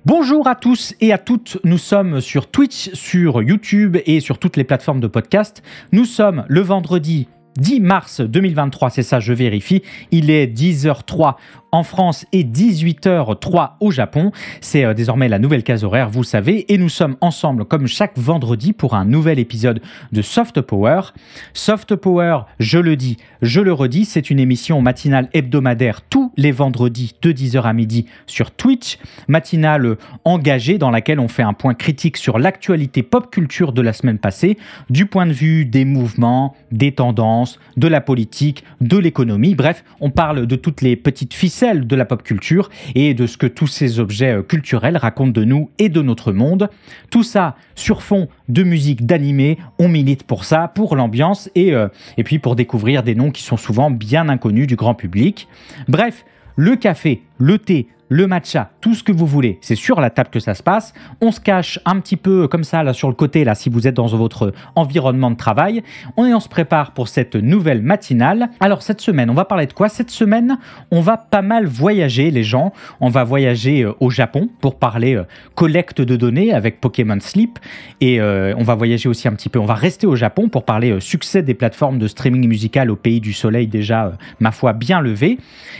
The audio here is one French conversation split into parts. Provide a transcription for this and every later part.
Bonjour à tous et à toutes, nous sommes sur Twitch, sur YouTube et sur toutes les plateformes de podcast. Nous sommes le vendredi 10 mars 2023, c'est ça, je vérifie. Il est 10h03 en France et 18h03 au Japon. C'est désormais la nouvelle case horaire, vous le savez. Et nous sommes ensemble, comme chaque vendredi, pour un nouvel épisode de Soft Power. Soft Power, je le dis, je le redis, c'est une émission matinale hebdomadaire tous les vendredis de 10h à midi sur Twitch. Matinale engagée dans laquelle on fait un point critique sur l'actualité pop culture de la semaine passée, du point de vue des mouvements, des tendances, de la politique, de l'économie. Bref, on parle de toutes les petites ficelles de la pop culture et de ce que tous ces objets culturels racontent de nous et de notre monde. Tout ça sur fond de musique, d'animé. On milite pour ça, pour l'ambiance et puis pour découvrir des noms qui sont souvent bien inconnus du grand public. Bref, le café, le thé, le matcha, tout ce que vous voulez, c'est sur la table que ça se passe. On se cache un petit peu comme ça là sur le côté là si vous êtes dans votre environnement de travail. On se prépare pour cette nouvelle matinale. Alors cette semaine, on va parler de quoi? Cette semaine, on va pas mal voyager les gens. On va voyager au Japon pour parler collecte de données avec Pokémon Sleep et on va voyager aussi un petit peu. On va rester au Japon pour parler succès des plateformes de streaming musical au pays du soleil déjà ma foi bien levé.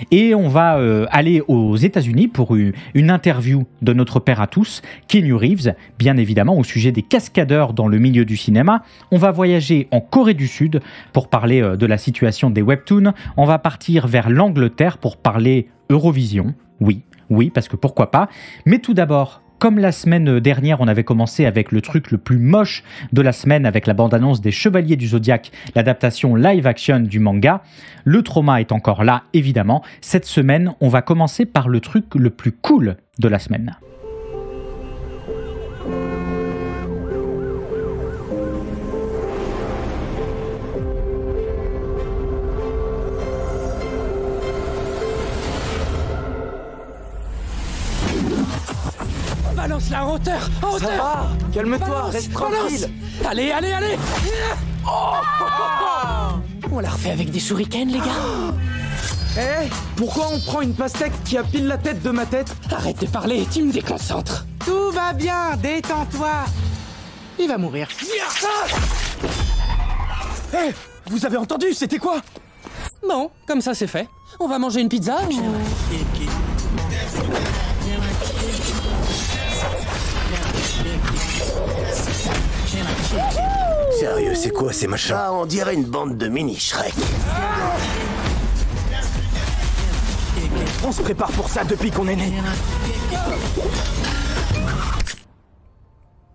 Et on va aller aux États-Unis pour une interview de notre père à tous, Keanu Reeves, bien évidemment au sujet des cascadeurs dans le milieu du cinéma. On va voyager en Corée du Sud pour parler de la situation des webtoons. On va partir vers l'Angleterre pour parler Eurovision. Oui, parce que pourquoi pas. Mais tout d'abord, comme la semaine dernière, on avait commencé avec le truc le plus moche de la semaine, avec la bande-annonce des Chevaliers du Zodiaque, l'adaptation live-action du manga. Le trauma est encore là, évidemment. Cette semaine, on va commencer par le truc le plus cool de la semaine. Balance là en hauteur, en hauteur. Ça va, calme-toi, reste tranquille. Allez. On la refait avec des shurikens, les gars. Pourquoi on prend une pastèque qui a pile la tête de ma tête? Arrête de parler, tu me déconcentres. Tout va bien, détends-toi. Il va mourir. Vous avez entendu, c'était quoi? Bon, comme ça c'est fait. On va manger une pizza ou... Sérieux, c'est quoi ces machins? Ah, on dirait une bande de mini-Shrek. On se prépare pour ça depuis qu'on est né.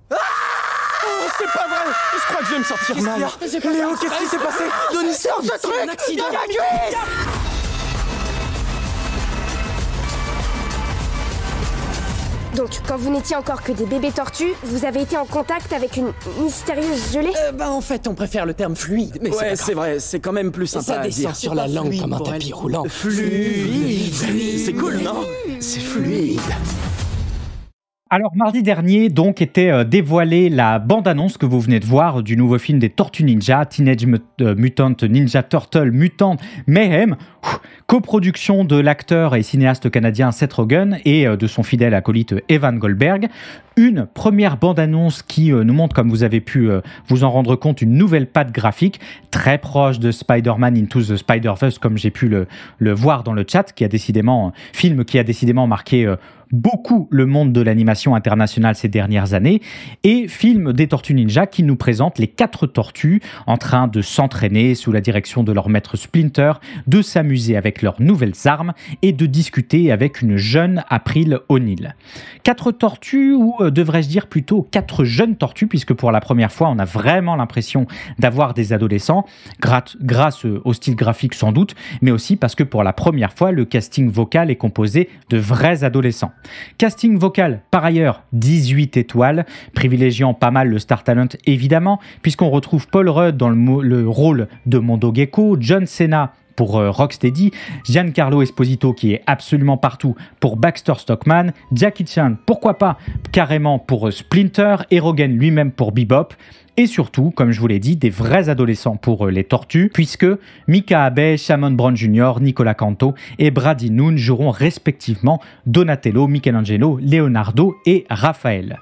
C'est pas vrai. Je crois que je vais me sentir mal. Léo, qu'est-ce qui s'est passé? Denis, sors ce truc dans la cuisse. Donc, quand vous n'étiez encore que des bébés tortues, vous avez été en contact avec une mystérieuse gelée? En fait, on préfère le terme fluide, mais Ouais, c'est vrai, c'est quand même plus sympa ça à descend dire. sur la langue comme un tapis roulant. Fluide. C'est cool, non? C'est fluide. Alors, mardi dernier, donc, était dévoilée la bande-annonce que vous venez de voir du nouveau film des Tortues Ninja, Teenage Mutant Ninja Turtle Mutant Mayhem, coproduction de l'acteur et cinéaste canadien Seth Rogen et de son fidèle acolyte Evan Goldberg. Une première bande-annonce qui nous montre, comme vous avez pu vous en rendre compte, une nouvelle patte graphique très proche de Spider-Man Into the Spider-Verse, comme j'ai pu le voir dans le chat, film qui a décidément marqué beaucoup le monde de l'animation internationale ces dernières années, et film des Tortues Ninja qui nous présente les 4 tortues en train de s'entraîner sous la direction de leur maître Splinter, de s'amuser avec leurs nouvelles armes et de discuter avec une jeune April O'Neil. 4 tortues, ou devrais-je dire plutôt 4 jeunes tortues, puisque pour la première fois on a vraiment l'impression d'avoir des adolescents, grâce au style graphique sans doute, mais aussi parce que pour la première fois le casting vocal est composé de vrais adolescents. Casting vocal, par ailleurs, 18 étoiles, privilégiant pas mal le Star Talent évidemment, puisqu'on retrouve Paul Rudd dans le rôle de Mondo Gecko, John Cena pour Rocksteady, Giancarlo Esposito qui est absolument partout pour Baxter Stockman, Jackie Chan, pourquoi pas carrément pour Splinter, et Rogen lui-même pour Bebop. Et surtout, comme je vous l'ai dit, des vrais adolescents pour les Tortues, puisque Mika Abe, Shamon Brown Jr., Nicolas Canto et Brady Noon joueront respectivement Donatello, Michelangelo, Leonardo et Raphaël.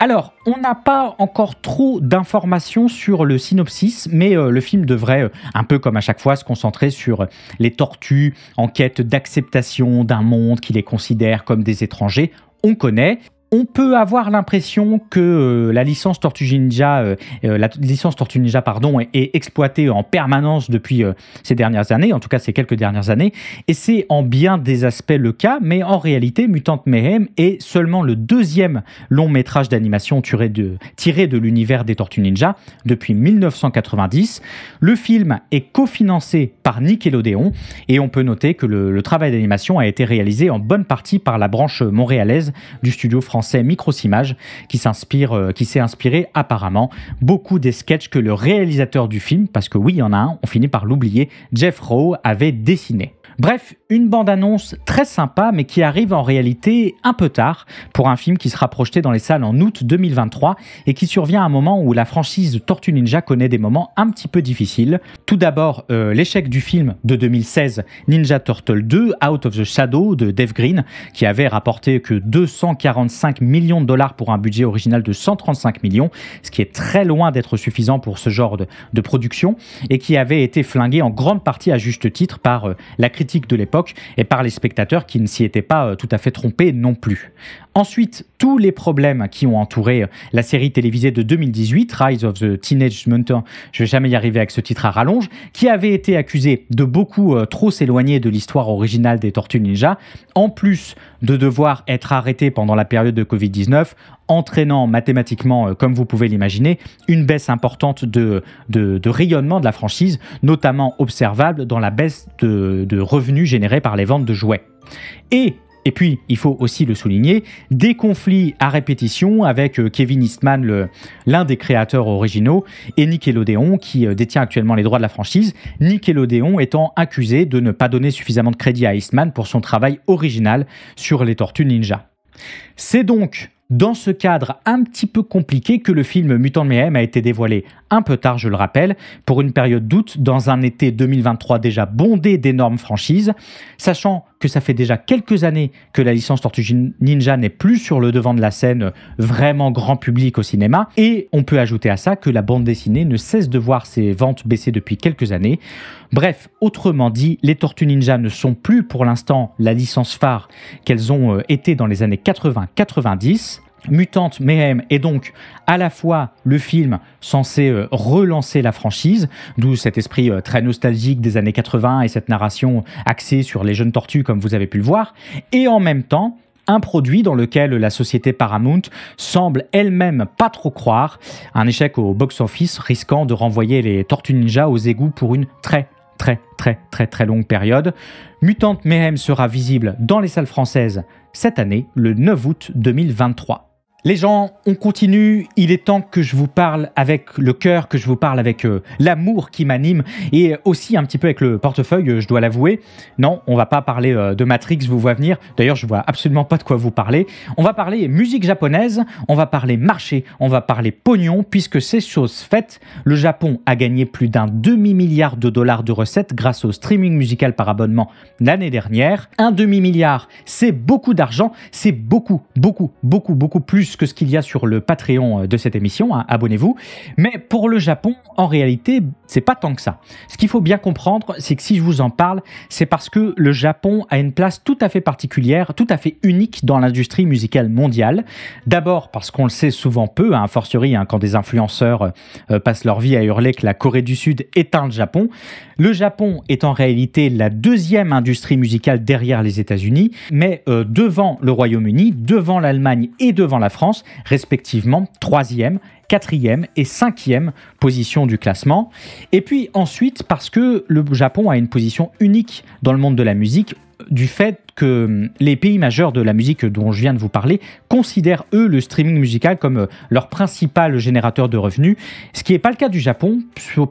Alors, on n'a pas encore trop d'informations sur le synopsis, mais le film devrait, un peu comme à chaque fois, se concentrer sur les tortues en quête d'acceptation d'un monde qui les considère comme des étrangers. On connaît. On peut avoir l'impression que la licence Tortue Ninja, est exploitée en permanence depuis ces dernières années, en tout cas ces quelques dernières années, et c'est en bien des aspects le cas, mais en réalité, Mutant Mayhem est seulement le deuxième long métrage d'animation tiré de l'univers des Tortues Ninja depuis 1990. Le film est cofinancé par Nickelodeon, et on peut noter que le travail d'animation a été réalisé en bonne partie par la branche montréalaise du studio français Microsimage qui s'est inspiré apparemment beaucoup des sketchs que le réalisateur du film, parce que oui, il y en a un, on finit par l'oublier, Jeff Rowe avait dessiné. Bref, une bande-annonce très sympa, mais qui arrive en réalité un peu tard pour un film qui sera projeté dans les salles en août 2023 et qui survient à un moment où la franchise Tortue Ninja connaît des moments un petit peu difficiles. Tout d'abord, l'échec du film de 2016, Ninja Turtle 2, Out of the Shadow de Dave Green, qui avait rapporté que 245 millions de dollars pour un budget original de 135 millions, ce qui est très loin d'être suffisant pour ce genre de production, et qui avait été flingué en grande partie à juste titre par la critique de l'époque et par les spectateurs qui ne s'y étaient pas tout à fait trompés non plus. Ensuite, tous les problèmes qui ont entouré la série télévisée de 2018, Rise of the Teenage Mutant, je vais jamais y arriver avec ce titre à rallonge, qui avait été accusé de beaucoup trop s'éloigner de l'histoire originale des Tortues Ninja, en plus de devoir être arrêté pendant la période de Covid-19, entraînant mathématiquement, comme vous pouvez l'imaginer, une baisse importante de rayonnement de la franchise, notamment observable dans la baisse de revenus générés par les ventes de jouets. Et puis, il faut aussi le souligner, des conflits à répétition avec Kevin Eastman, l'un des créateurs originaux, et Nickelodeon, qui détient actuellement les droits de la franchise, Nickelodeon étant accusé de ne pas donner suffisamment de crédit à Eastman pour son travail original sur les Tortues Ninja. C'est donc dans ce cadre un petit peu compliqué que le film Mutant Mayhem a été dévoilé un peu tard, je le rappelle, pour une période d'août, dans un été 2023 déjà bondé d'énormes franchises, sachant que ça fait déjà quelques années que la licence Tortue Ninja n'est plus sur le devant de la scène vraiment grand public au cinéma, et on peut ajouter à ça que la bande dessinée ne cesse de voir ses ventes baisser depuis quelques années. Bref, autrement dit, les Tortues Ninja ne sont plus pour l'instant la licence phare qu'elles ont été dans les années 80-90. Mutant Mayhem est donc à la fois le film censé relancer la franchise, d'où cet esprit très nostalgique des années 80 et cette narration axée sur les jeunes tortues comme vous avez pu le voir, et en même temps un produit dans lequel la société Paramount semble elle-même pas trop croire, un échec au box-office risquant de renvoyer les Tortues Ninja aux égouts pour une très longue période. Mutant Mayhem sera visible dans les salles françaises cette année, le 9 août 2023. Les gens, on continue, il est temps que je vous parle avec le cœur, que je vous parle avec l'amour qui m'anime et aussi un petit peu avec le portefeuille, je dois l'avouer. Non, on va pas parler de Matrix, je vous vois venir. D'ailleurs, je vois absolument pas de quoi vous parler. On va parler musique japonaise, on va parler marché, on va parler pognon, puisque c'est chose faite. Le Japon a gagné plus d'un demi-milliard de dollars de recettes grâce au streaming musical par abonnement l'année dernière. Un demi-milliard, c'est beaucoup d'argent, c'est beaucoup plus que ce qu'il y a sur le Patreon de cette émission, hein, abonnez-vous. Mais pour le Japon, en réalité, c'est pas tant que ça. Ce qu'il faut bien comprendre, c'est que si je vous en parle, c'est parce que le Japon a une place tout à fait particulière, tout à fait unique dans l'industrie musicale mondiale. D'abord parce qu'on le sait souvent peu, hein, a fortiori quand des influenceurs passent leur vie à hurler que la Corée du Sud éteint le Japon. Le Japon est en réalité la deuxième industrie musicale derrière les États-Unis, mais devant le Royaume-Uni, devant l'Allemagne et devant la France, respectivement 3e, 4e et 5e position du classement. Et puis ensuite, parce que le Japon a une position unique dans le monde de la musique, du fait que les pays majeurs de la musique dont je viens de vous parler considèrent, eux, le streaming musical comme leur principal générateur de revenus, ce qui n'est pas le cas du Japon,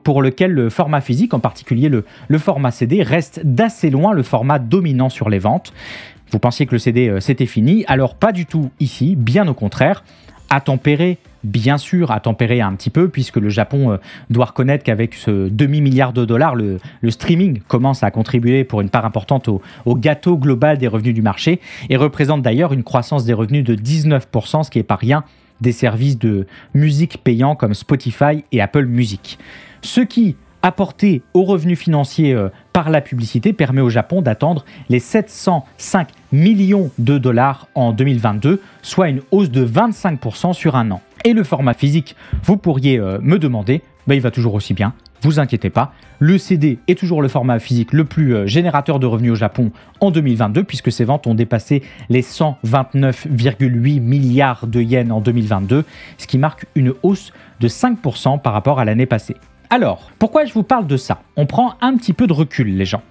pour lequel le format physique, en particulier le format CD, reste d'assez loin le format dominant sur les ventes. Vous pensiez que le CD, c'était fini, alors pas du tout ici, bien au contraire. À tempérer, bien sûr, à tempérer un petit peu, puisque le Japon doit reconnaître qu'avec ce demi-milliard de dollars, le streaming commence à contribuer pour une part importante au gâteau global des revenus du marché et représente d'ailleurs une croissance des revenus de 19%, ce qui n'est pas rien des services de musique payants comme Spotify et Apple Music. Ce qui, apporté aux revenus financiers par la publicité, permet au Japon d'atteindre les 705 millions de dollars en 2022, soit une hausse de 25% sur un an. Et le format physique, vous pourriez me demander, il va toujours aussi bien, vous inquiétez pas. Le CD est toujours le format physique le plus générateur de revenus au Japon en 2022, puisque ses ventes ont dépassé les 129,8 milliards de yens en 2022, ce qui marque une hausse de 5% par rapport à l'année passée. Alors, pourquoi je vous parle de ça? On prend un petit peu de recul, les gens.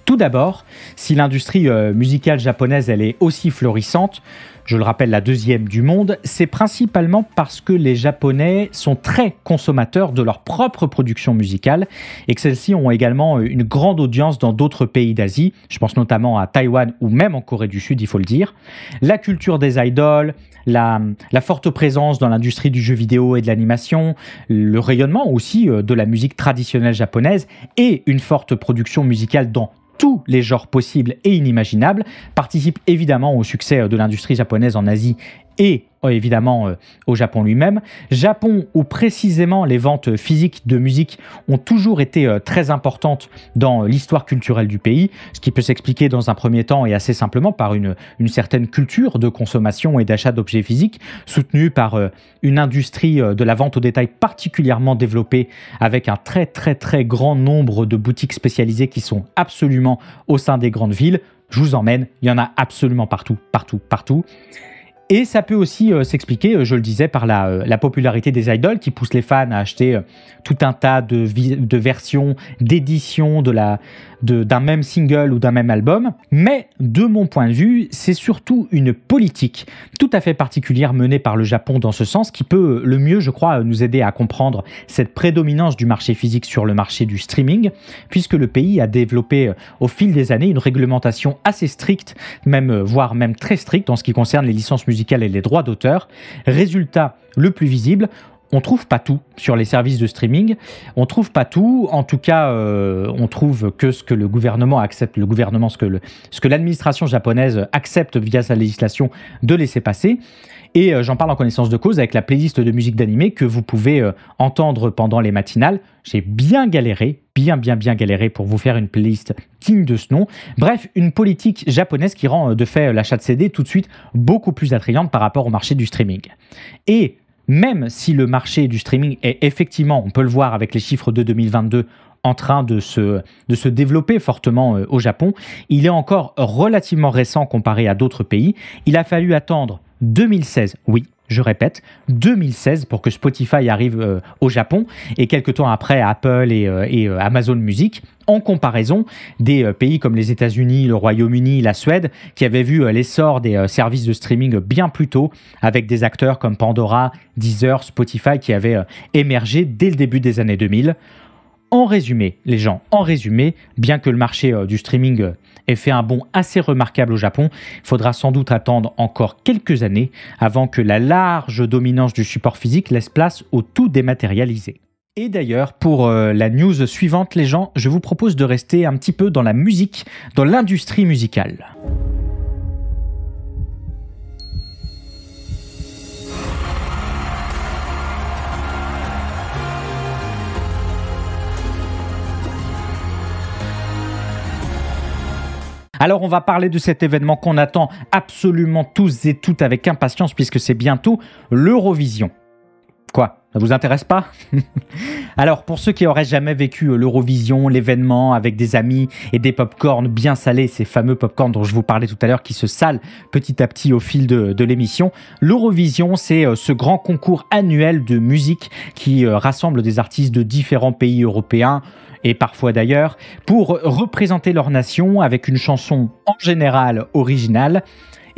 Tout d'abord, si l'industrie musicale japonaise elle est aussi florissante, je le rappelle la deuxième du monde, c'est principalement parce que les Japonais sont très consommateurs de leur propre production musicale et que celles-ci ont également une grande audience dans d'autres pays d'Asie. Je pense notamment à Taïwan ou même en Corée du Sud, il faut le dire. La culture des idoles, la forte présence dans l'industrie du jeu vidéo et de l'animation, le rayonnement aussi de la musique traditionnelle japonaise et une forte production musicale dans tous les genres possibles et inimaginables participent évidemment au succès de l'industrie japonaise en Asie et évidemment au Japon lui-même. Japon où précisément les ventes physiques de musique ont toujours été très importantes dans l'histoire culturelle du pays, ce qui peut s'expliquer dans un premier temps et assez simplement par une certaine culture de consommation et d'achat d'objets physiques soutenue par une industrie de la vente au détail particulièrement développée avec un très très très grand nombre de boutiques spécialisées qui sont absolument au sein des grandes villes. Je vous emmène, il y en a absolument partout. Et ça peut aussi s'expliquer, je le disais, par la popularité des idoles qui poussent les fans à acheter tout un tas de versions, d'éditions d'un même single ou d'un même album. Mais de mon point de vue, c'est surtout une politique tout à fait particulière menée par le Japon dans ce sens qui peut le mieux, je crois, nous aider à comprendre cette prédominance du marché physique sur le marché du streaming, puisque le pays a développé au fil des années une réglementation assez stricte, voire même très stricte en ce qui concerne les licences musicales et les droits d'auteur. Résultat le plus visible, on trouve pas tout sur les services de streaming. On trouve pas tout. En tout cas, on trouve que ce que le gouvernement accepte, ce que l'administration japonaise accepte via sa législation de laisser passer. Et j'en parle en connaissance de cause avec la playlist de musique d'animé que vous pouvez entendre pendant les matinales. J'ai bien galéré pour vous faire une playlist digne de ce nom. Bref, une politique japonaise qui rend de fait l'achat de CD tout de suite beaucoup plus attrayante par rapport au marché du streaming. Et même si le marché du streaming est effectivement, on peut le voir avec les chiffres de 2022, en train de se développer fortement au Japon, il est encore relativement récent comparé à d'autres pays. Il a fallu attendre 2016, oui, je répète, 2016 pour que Spotify arrive au Japon et quelques temps après Apple et Amazon Music, en comparaison des pays comme les États-Unis, le Royaume-Uni, la Suède, qui avaient vu l'essor des services de streaming bien plus tôt, avec des acteurs comme Pandora, Deezer, Spotify qui avaient émergé dès le début des années 2000. En résumé, les gens, bien que le marché du streaming ait fait un bond assez remarquable au Japon, il faudra sans doute attendre encore quelques années avant que la large dominance du support physique laisse place au tout dématérialisé. Et d'ailleurs, pour la news suivante, les gens, je vous propose de rester un petit peu dans la musique, dans l'industrie musicale. Alors on va parler de cet événement qu'on attend absolument tous et toutes avec impatience puisque c'est bientôt l'Eurovision. Quoi ? Ça vous intéresse pas ? Alors pour ceux qui auraient jamais vécu l'Eurovision, l'événement avec des amis et des pop-corns bien salés, ces fameux pop-corns dont je vous parlais tout à l'heure qui se salent petit à petit au fil de l'émission, l'Eurovision c'est ce grand concours annuel de musique qui rassemble des artistes de différents pays européens et parfois d'ailleurs, pour représenter leur nation avec une chanson en général originale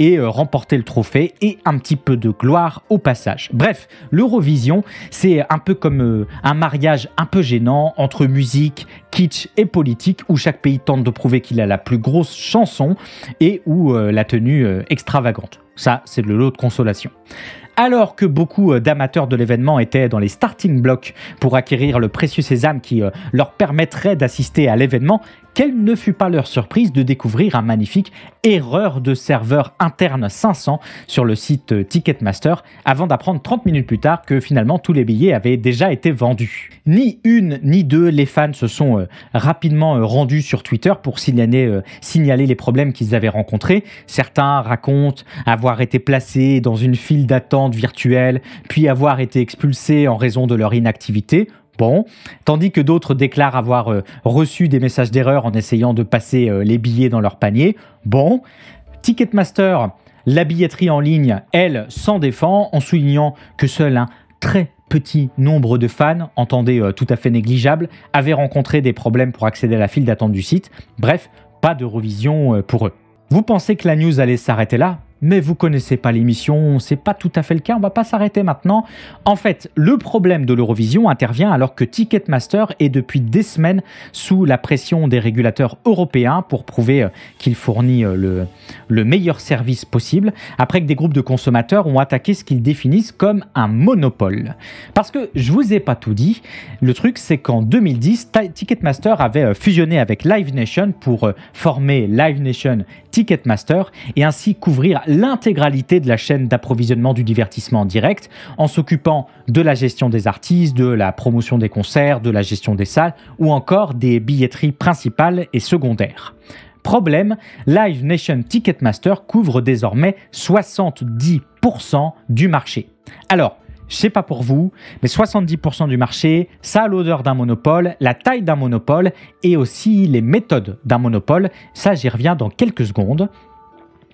et remporter le trophée et un petit peu de gloire au passage. Bref, l'Eurovision, c'est un peu comme un mariage un peu gênant entre musique, kitsch et politique, où chaque pays tente de prouver qu'il a la plus grosse chanson et où la tenue extravagante. Ça, c'est de l'eau de consolation. Alors que beaucoup d'amateurs de l'événement étaient dans les starting blocks pour acquérir le précieux sésame qui leur permettrait d'assister à l'événement, quelle ne fut pas leur surprise de découvrir un magnifique erreur de serveur interne 500 sur le site Ticketmaster avant d'apprendre 30 minutes plus tard que finalement tous les billets avaient déjà été vendus. Ni une ni deux, les fans se sont rapidement rendus sur Twitter pour signaler les problèmes qu'ils avaient rencontrés. Certains racontent avoir été placés dans une file d'attente virtuelle, puis avoir été expulsés en raison de leur inactivité. Bon, tandis que d'autres déclarent avoir reçu des messages d'erreur en essayant de passer les billets dans leur panier. Bon, Ticketmaster, la billetterie en ligne, elle, s'en défend en soulignant que seul un très petit nombre de fans, entendez tout à fait négligeable, avaient rencontré des problèmes pour accéder à la file d'attente du site. Bref, pas d'Eurovision pour eux. Vous pensez que la news allait s'arrêter là ? Mais vous connaissez pas l'émission, c'est pas tout à fait le cas, on va pas s'arrêter maintenant. En fait, le problème de l'Eurovision intervient alors que Ticketmaster est depuis des semaines sous la pression des régulateurs européens pour prouver qu'il fournit le meilleur service possible, après que des groupes de consommateurs ont attaqué ce qu'ils définissent comme un monopole. Parce que je vous ai pas tout dit, le truc c'est qu'en 2010, Ticketmaster avait fusionné avec Live Nation pour former Live Nation Ticketmaster et ainsi couvrir l'intégralité de la chaîne d'approvisionnement du divertissement en direct en s'occupant de la gestion des artistes, de la promotion des concerts, de la gestion des salles ou encore des billetteries principales et secondaires. Problème, Live Nation Ticketmaster couvre désormais 70% du marché. Alors, je sais pas pour vous, mais 70% du marché, ça a l'odeur d'un monopole, la taille d'un monopole et aussi les méthodes d'un monopole. Ça, j'y reviens dans quelques secondes.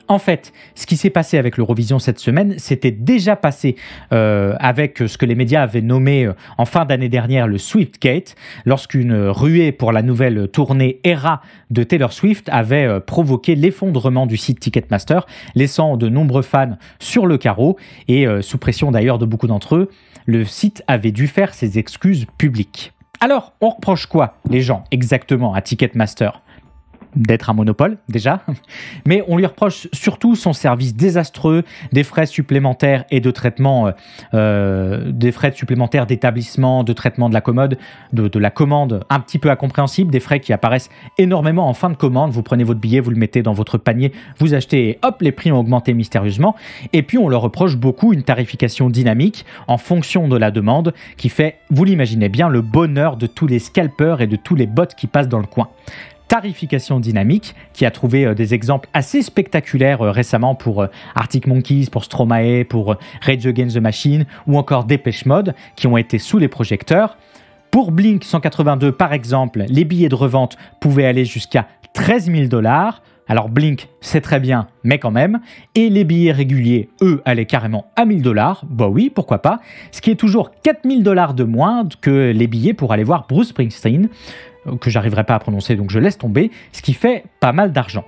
En fait, ce qui s'est passé avec l'Eurovision cette semaine, c'était déjà passé avec ce que les médias avaient nommé en fin d'année dernière le Swiftgate, lorsqu'une ruée pour la nouvelle tournée Era de Taylor Swift avait provoqué l'effondrement du site Ticketmaster, laissant de nombreux fans sur le carreau et sous pression d'ailleurs de beaucoup d'entre eux, le site avait dû faire ses excuses publiques. Alors, on reproche quoi, les gens, exactement, à Ticketmaster ? D'être un monopole, déjà, mais on lui reproche surtout son service désastreux, des frais supplémentaires et de traitement, des frais supplémentaires d'établissement, de traitement de la commode, de la commande un petit peu incompréhensible, des frais qui apparaissent énormément en fin de commande. Vous prenez votre billet, vous le mettez dans votre panier, vous achetez et hop, les prix ont augmenté mystérieusement. Et puis on leur reproche beaucoup une tarification dynamique en fonction de la demande qui fait, vous l'imaginez bien, le bonheur de tous les scalpers et de tous les bots qui passent dans le coin. Tarification dynamique, qui a trouvé des exemples assez spectaculaires récemment pour Arctic Monkeys, pour Stromae, pour Rage Against the Machine ou encore Depeche Mode, qui ont été sous les projecteurs. Pour Blink 182, par exemple, les billets de revente pouvaient aller jusqu'à 13 000 $. Alors Blink, c'est très bien, mais quand même. Et les billets réguliers, eux, allaient carrément à 1 000 $. Bah oui, pourquoi pas. Ce qui est toujours 4 000 $ de moins que les billets pour aller voir Bruce Springsteen, que j'arriverai pas à prononcer, donc je laisse tomber, ce qui fait pas mal d'argent.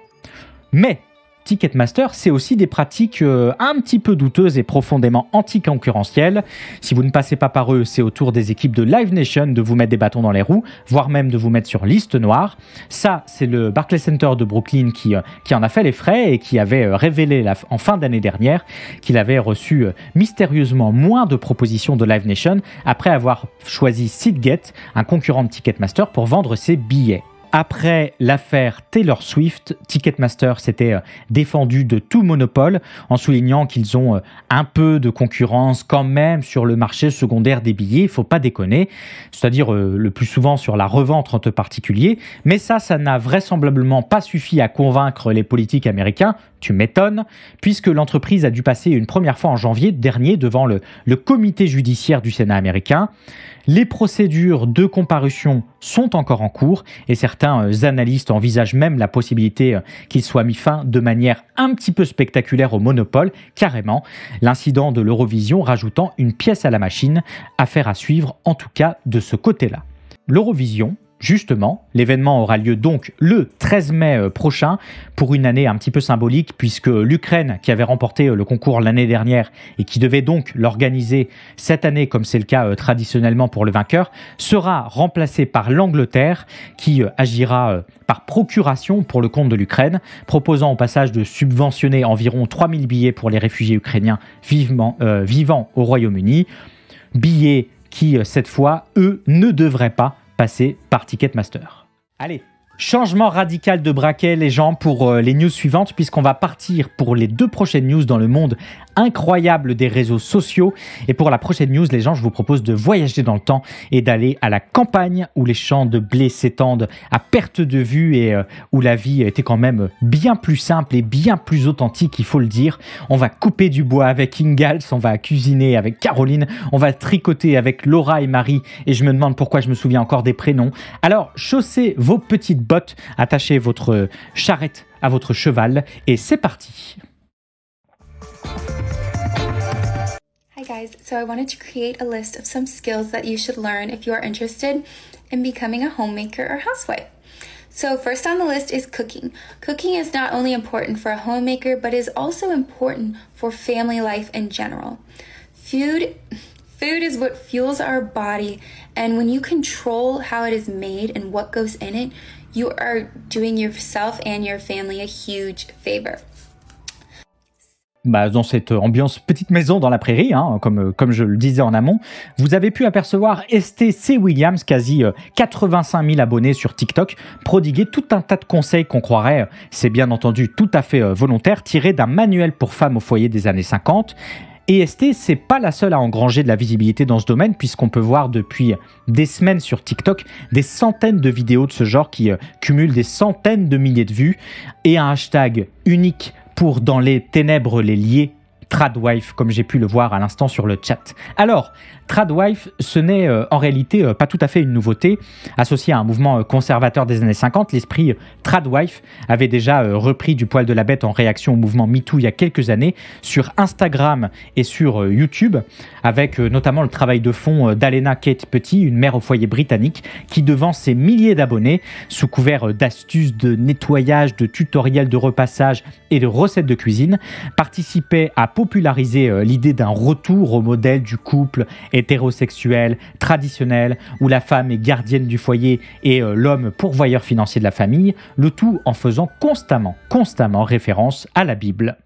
Mais Ticketmaster, c'est aussi des pratiques un petit peu douteuses et profondément anticoncurrentielles. Si vous ne passez pas par eux, c'est au tour des équipes de Live Nation de vous mettre des bâtons dans les roues, voire même de vous mettre sur liste noire. Ça, c'est le Barclays Center de Brooklyn qui en a fait les frais et qui avait révélé en fin d'année dernière qu'il avait reçu mystérieusement moins de propositions de Live Nation après avoir choisi Seatgate, un concurrent de Ticketmaster, pour vendre ses billets. Après l'affaire Taylor Swift, Ticketmaster s'était défendu de tout monopole en soulignant qu'ils ont un peu de concurrence quand même sur le marché secondaire des billets, il ne faut pas déconner, c'est-à-dire le plus souvent sur la revente entre particuliers, mais ça n'a vraisemblablement pas suffi à convaincre les politiques américains, tu m'étonnes, puisque l'entreprise a dû passer une première fois en janvier dernier devant le comité judiciaire du Sénat américain. Les procédures de comparution sont encore en cours et certains analystes envisagent même la possibilité qu'il soit mis fin de manière un petit peu spectaculaire au monopole, carrément, l'incident de l'Eurovision rajoutant une pièce à la machine, affaire à suivre en tout cas de ce côté-là. L'Eurovision, justement, l'événement aura lieu donc le 13 mai prochain pour une année un petit peu symbolique puisque l'Ukraine, qui avait remporté le concours l'année dernière et qui devait donc l'organiser cette année comme c'est le cas traditionnellement pour le vainqueur, sera remplacée par l'Angleterre qui agira par procuration pour le compte de l'Ukraine, proposant au passage de subventionner environ 3000 billets pour les réfugiés ukrainiens vivant au Royaume-Uni. Billets qui, cette fois, eux, ne devraient pas passer par Ticketmaster. Allez, changement radical de braquet, les gens, pour les news suivantes, puisqu'on va partir pour les 2 prochaines news dans le monde incroyable des réseaux sociaux. Et pour la prochaine news, les gens, je vous propose de voyager dans le temps et d'aller à la campagne où les champs de blé s'étendent à perte de vue et où la vie était quand même bien plus simple et bien plus authentique, il faut le dire. On va couper du bois avec Ingalls, on va cuisiner avec Caroline, on va tricoter avec Laura et Marie, et je me demande pourquoi je me souviens encore des prénoms. Alors, chaussez vos petites bottes, attachez votre charrette à votre cheval et c'est parti. Hi guys, so I wanted to create a list of some skills that you should learn if you are interested in becoming a homemaker or housewife. So first on the list is cooking. Cooking is not only important for a homemaker, but is also important for family life in general. Food is what fuels our body, and when you control how it is made and what goes in it, you are doing yourself and your family a huge favor. Dans cette ambiance petite maison dans la prairie, comme je le disais en amont, vous avez pu apercevoir STC Williams, quasi 85 000 abonnés sur TikTok, prodiguer tout un tas de conseils qu'on croirait, c'est bien entendu tout à fait volontaire, tirés d'un manuel pour femmes au foyer des années 50. Et ST, c'est pas la seule à engranger de la visibilité dans ce domaine, puisqu'on peut voir depuis des semaines sur TikTok des centaines de vidéos de ce genre qui cumulent des centaines de milliers de vues, et un hashtag unique pour dans les ténèbres les lier, Tradwife, comme j'ai pu le voir à l'instant sur le chat. Alors, Tradwife, ce n'est en réalité pas tout à fait une nouveauté. Associé à un mouvement conservateur des années 50, l'esprit Tradwife avait déjà repris du poil de la bête en réaction au mouvement MeToo il y a quelques années sur Instagram et sur YouTube, avec notamment le travail de fond d'Alena Kate Petit, une mère au foyer britannique, qui devant ses milliers d'abonnés, sous couvert d'astuces de nettoyage, de tutoriels de repassage et de recettes de cuisine, participait à populariser l'idée d'un retour au modèle du couple hétérosexuel, traditionnel, où la femme est gardienne du foyer et l'homme pourvoyeur financier de la famille, le tout en faisant constamment référence à la Bible.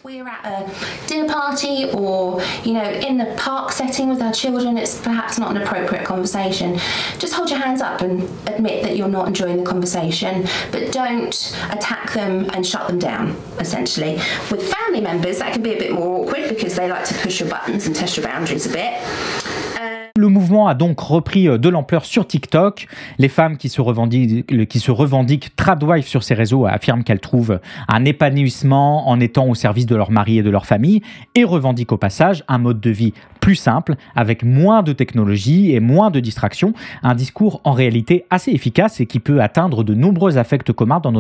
We're at a dinner party or, in the park setting with our children, it's perhaps not an appropriate conversation. Just hold your hands up and admit that you're not enjoying the conversation, but don't attack them and shut them down, essentially. With family members, that can be a bit more awkward because they like to push your buttons and test your boundaries a bit. Le mouvement a donc repris de l'ampleur sur TikTok. Les femmes qui se revendiquent Tradwife sur ces réseaux affirment qu'elles trouvent un épanouissement en étant au service de leur mari et de leur famille et revendiquent au passage un mode de vie plus simple, avec moins de technologie et moins de distractions. Un discours en réalité assez efficace et qui peut atteindre de nombreux affects communs dans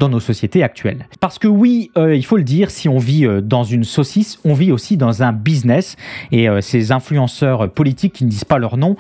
nos sociétés actuelles. Parce que oui, il faut le dire, si on vit dans une saucisse, on vit aussi dans un business. Et ces influenceurs politiques qui ne disent pas leur nom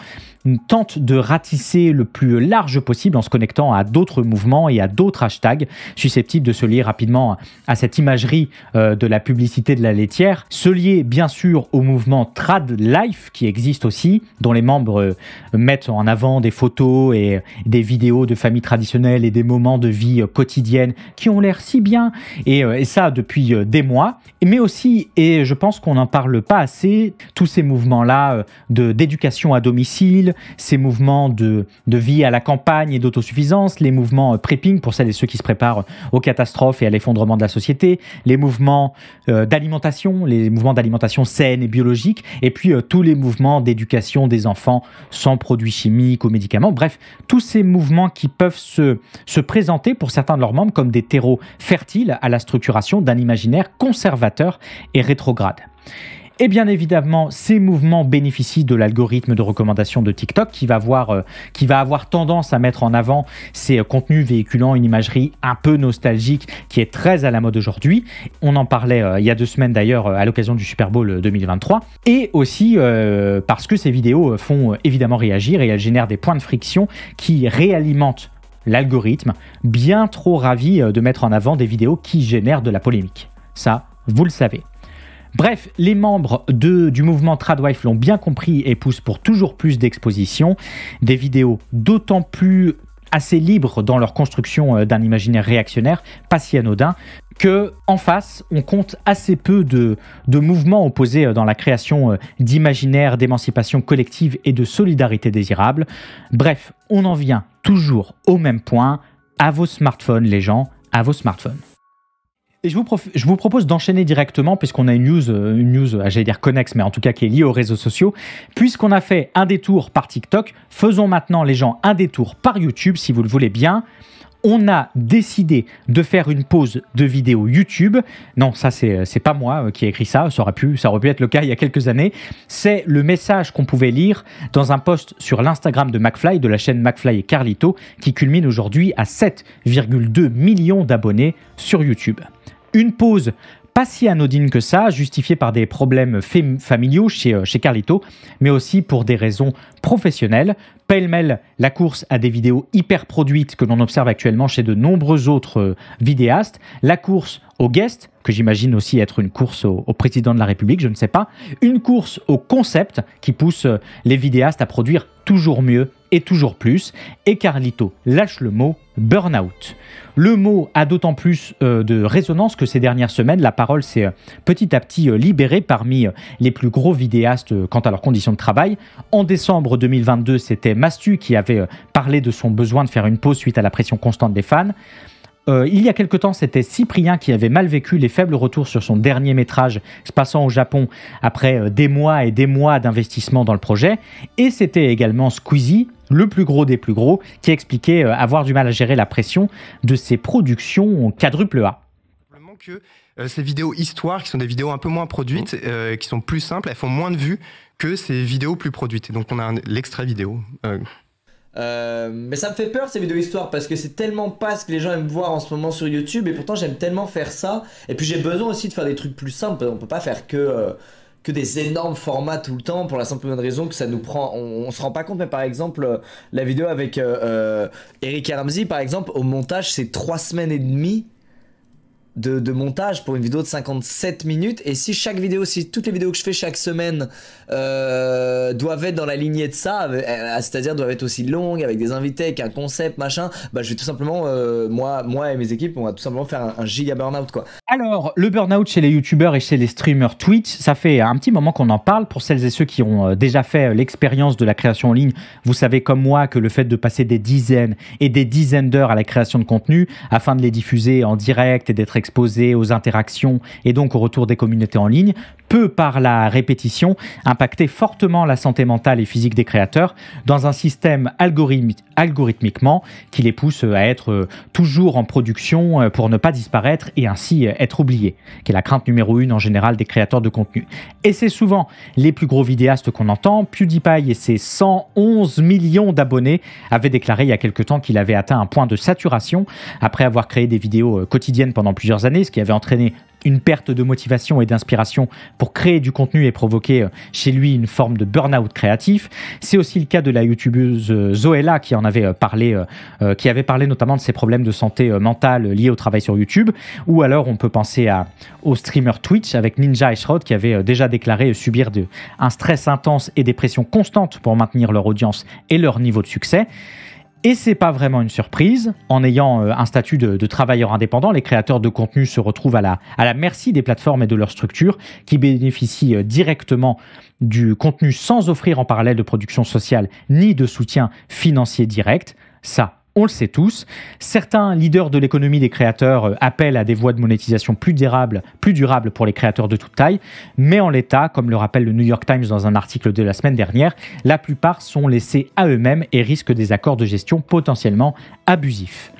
tentent de ratisser le plus large possible en se connectant à d'autres mouvements et à d'autres hashtags susceptibles de se lier rapidement à cette imagerie de la publicité de la laitière, se lier bien sûr au mouvement Tradlife qui existe aussi, dont les membres mettent en avant des photos et des vidéos de familles traditionnelles et des moments de vie quotidienne qui ont l'air si bien, et ça depuis des mois, mais aussi, et je pense qu'on n'en parle pas assez, tous ces mouvements-là d'éducation à domicile, ces mouvements de vie à la campagne et d'autosuffisance, les mouvements prepping pour celles et ceux qui se préparent aux catastrophes et à l'effondrement de la société, les mouvements d'alimentation, les mouvements d'alimentation saine et biologique, et puis tous les mouvements d'éducation des enfants sans produits chimiques ou médicaments. Bref, tous ces mouvements qui peuvent se présenter pour certains de leurs membres comme des terreaux fertiles à la structuration d'un imaginaire conservateur et rétrograde. Et bien évidemment, ces mouvements bénéficient de l'algorithme de recommandation de TikTok qui va avoir tendance à mettre en avant ces contenus véhiculant une imagerie un peu nostalgique qui est très à la mode aujourd'hui. On en parlait il y a 2 semaines d'ailleurs à l'occasion du Super Bowl 2023. Et aussi parce que ces vidéos font évidemment réagir et elles génèrent des points de friction qui réalimentent l'algorithme, bien trop ravi de mettre en avant des vidéos qui génèrent de la polémique. Ça, vous le savez. Bref, les membres du mouvement Tradwife l'ont bien compris et poussent pour toujours plus d'exposition, des vidéos d'autant plus assez libres dans leur construction d'un imaginaire réactionnaire, pas si anodin, qu'en face, on compte assez peu de mouvements opposés dans la création d'imaginaires, d'émancipation collective et de solidarité désirable. Bref, on en vient toujours au même point, à vos smartphones les gens, à vos smartphones. Et je vous propose d'enchaîner directement, puisqu'on a une news, j'allais dire connexe, mais en tout cas qui est liée aux réseaux sociaux. Puisqu'on a fait un détour par TikTok, faisons maintenant les gens un détour par YouTube, si vous le voulez bien. On a décidé de faire une pause de vidéo YouTube. Non, ça c'est pas moi qui ai écrit ça, ça aurait pu être le cas il y a quelques années. C'est le message qu'on pouvait lire dans un post sur l'Instagram de McFly, de la chaîne McFly et Carlito, qui culmine aujourd'hui à 7,2 millions d'abonnés sur YouTube. Une pause pas si anodine que ça, justifiée par des problèmes familiaux chez Carlito, mais aussi pour des raisons professionnelles. Pêle-mêle, la course à des vidéos hyper produites que l'on observe actuellement chez de nombreux autres vidéastes, la course aux guests, que j'imagine aussi être une course au président de la République, je ne sais pas, une course au concept qui pousse les vidéastes à produire toujours mieux et toujours plus, et Carlito lâche le mot burn-out. Le mot a d'autant plus de résonance que ces dernières semaines, la parole s'est petit à petit libérée parmi les plus gros vidéastes quant à leurs conditions de travail. En décembre 2022, c'était Mastu qui avait parlé de son besoin de faire une pause suite à la pression constante des fans. Il y a quelque temps, c'était Cyprien qui avait mal vécu les faibles retours sur son dernier métrage se passant au Japon après des mois et des mois d'investissement dans le projet. Et c'était également Squeezie, le plus gros des plus gros, qui expliquait avoir du mal à gérer la pression de ses productions quadruple A. Que ces vidéos histoires, qui sont des vidéos un peu moins produites, qui sont plus simples, elles font moins de vues que ces vidéos plus produites. Et donc on a l'extrait vidéo. Mais ça me fait peur ces vidéos histoires parce que c'est tellement pas ce que les gens aiment voir en ce moment sur YouTube et pourtant j'aime tellement faire ça et puis j'ai besoin aussi de faire des trucs plus simples. On peut pas faire que des énormes formats tout le temps pour la simple bonne raison que ça nous prend, on se rend pas compte, mais par exemple la vidéo avec Eric et Ramsey par exemple, au montage c'est 3 semaines et demie de montage pour une vidéo de 57 minutes, et si toutes les vidéos que je fais chaque semaine doivent être dans la lignée de ça, c'est-à-dire doivent être aussi longues avec des invités, avec un concept machin, bah je vais tout simplement moi et mes équipes on va tout simplement faire un giga burn-out quoi. Alors le burn-out chez les youtubeurs et chez les streamers Twitch, ça fait un petit moment qu'on en parle. Pour celles et ceux qui ont déjà fait l'expérience de la création en ligne, vous savez comme moi que le fait de passer des dizaines et des dizaines d'heures à la création de contenu afin de les diffuser en direct et d'être exposé aux interactions et donc au retour des communautés en ligne peut par la répétition impacter fortement la santé mentale et physique des créateurs dans un système algorithmiquement qui les pousse à être toujours en production pour ne pas disparaître et ainsi être oubliés, qui est la crainte numéro 1 en général des créateurs de contenu. Et c'est souvent les plus gros vidéastes qu'on entend. PewDiePie et ses 111 millions d'abonnés avaient déclaré il y a quelque temps qu'il avait atteint un point de saturation après avoir créé des vidéos quotidiennes pendant plusieurs années, ce qui avait entraîné une perte de motivation et d'inspiration pour créer du contenu et provoquer chez lui une forme de burn-out créatif. C'est aussi le cas de la youtubeuse Zoella qui en avait parlé, qui avait parlé notamment de ses problèmes de santé mentale liés au travail sur YouTube. Ou alors on peut penser au streamer Twitch avec Ninja et Shroud qui avaient déjà déclaré subir un stress intense et des pressions constantes pour maintenir leur audience et leur niveau de succès. Et c'est pas vraiment une surprise. En ayant un statut de travailleur indépendant, les créateurs de contenu se retrouvent à la merci des plateformes et de leurs structures qui bénéficient directement du contenu sans offrir en parallèle de production sociale ni de soutien financier direct. Ça, on le sait tous. Certains leaders de l'économie des créateurs appellent à des voies de monétisation plus durables pour les créateurs de toute taille. Mais en l'état, comme le rappelle le New York Times dans un article de la semaine dernière, la plupart sont laissés à eux-mêmes et risquent des accords de gestion potentiellement abusifs.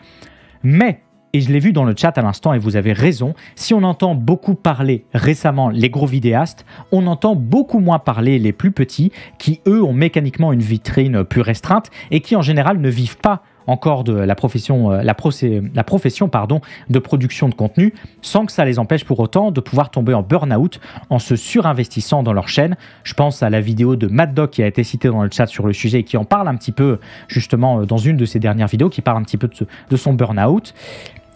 Mais Et je l'ai vu dans le chat à l'instant et vous avez raison, si on entend beaucoup parler récemment les gros vidéastes, on entend beaucoup moins parler les plus petits qui, eux, ont mécaniquement une vitrine plus restreinte et qui, en général, ne vivent pas encore de la profession de production de contenu, sans que ça les empêche pour autant de pouvoir tomber en burn-out en se surinvestissant dans leur chaîne. Je pense à la vidéo de Mad Dog qui a été citée dans le chat sur le sujet et qui en parle un petit peu, justement, dans une de ses dernières vidéos, qui parle un petit peu de son burn-out.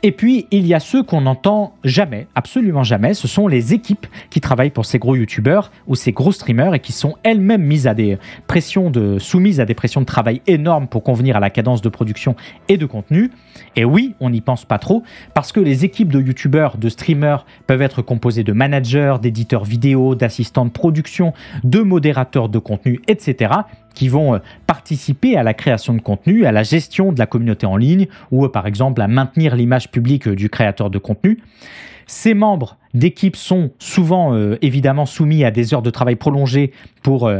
Et puis, il y a ceux qu'on n'entend jamais, absolument jamais, ce sont les équipes qui travaillent pour ces gros youtubeurs ou ces gros streamers et qui sont elles-mêmes soumises à des pressions de travail énormes pour convenir à la cadence de production et de contenu. Et oui, on n'y pense pas trop, parce que les équipes de youtubeurs, de streamers peuvent être composées de managers, d'éditeurs vidéo, d'assistants de production, de modérateurs de contenu, etc., qui vont participer à la création de contenu, à la gestion de la communauté en ligne ou par exemple à maintenir l'image publique du créateur de contenu. Ces membres d'équipe sont souvent évidemment soumis à des heures de travail prolongées pour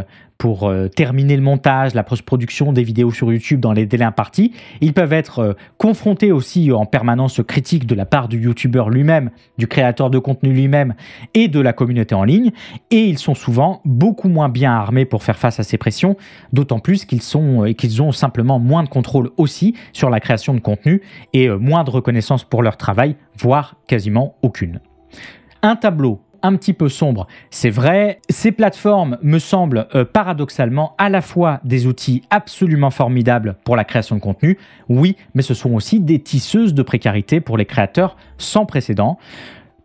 terminer le montage, la post-production des vidéos sur YouTube dans les délais impartis. Ils peuvent être confrontés aussi en permanence aux critiques de la part du YouTuber lui-même, du créateur de contenu lui-même et de la communauté en ligne. Et ils sont souvent beaucoup moins bien armés pour faire face à ces pressions, d'autant plus qu'ils ont simplement moins de contrôle aussi sur la création de contenu et moins de reconnaissance pour leur travail, voire quasiment aucune. Un tableau un petit peu sombre, c'est vrai. Ces plateformes me semblent paradoxalement à la fois des outils absolument formidables pour la création de contenu, oui, mais ce sont aussi des tisseuses de précarité pour les créateurs sans précédent.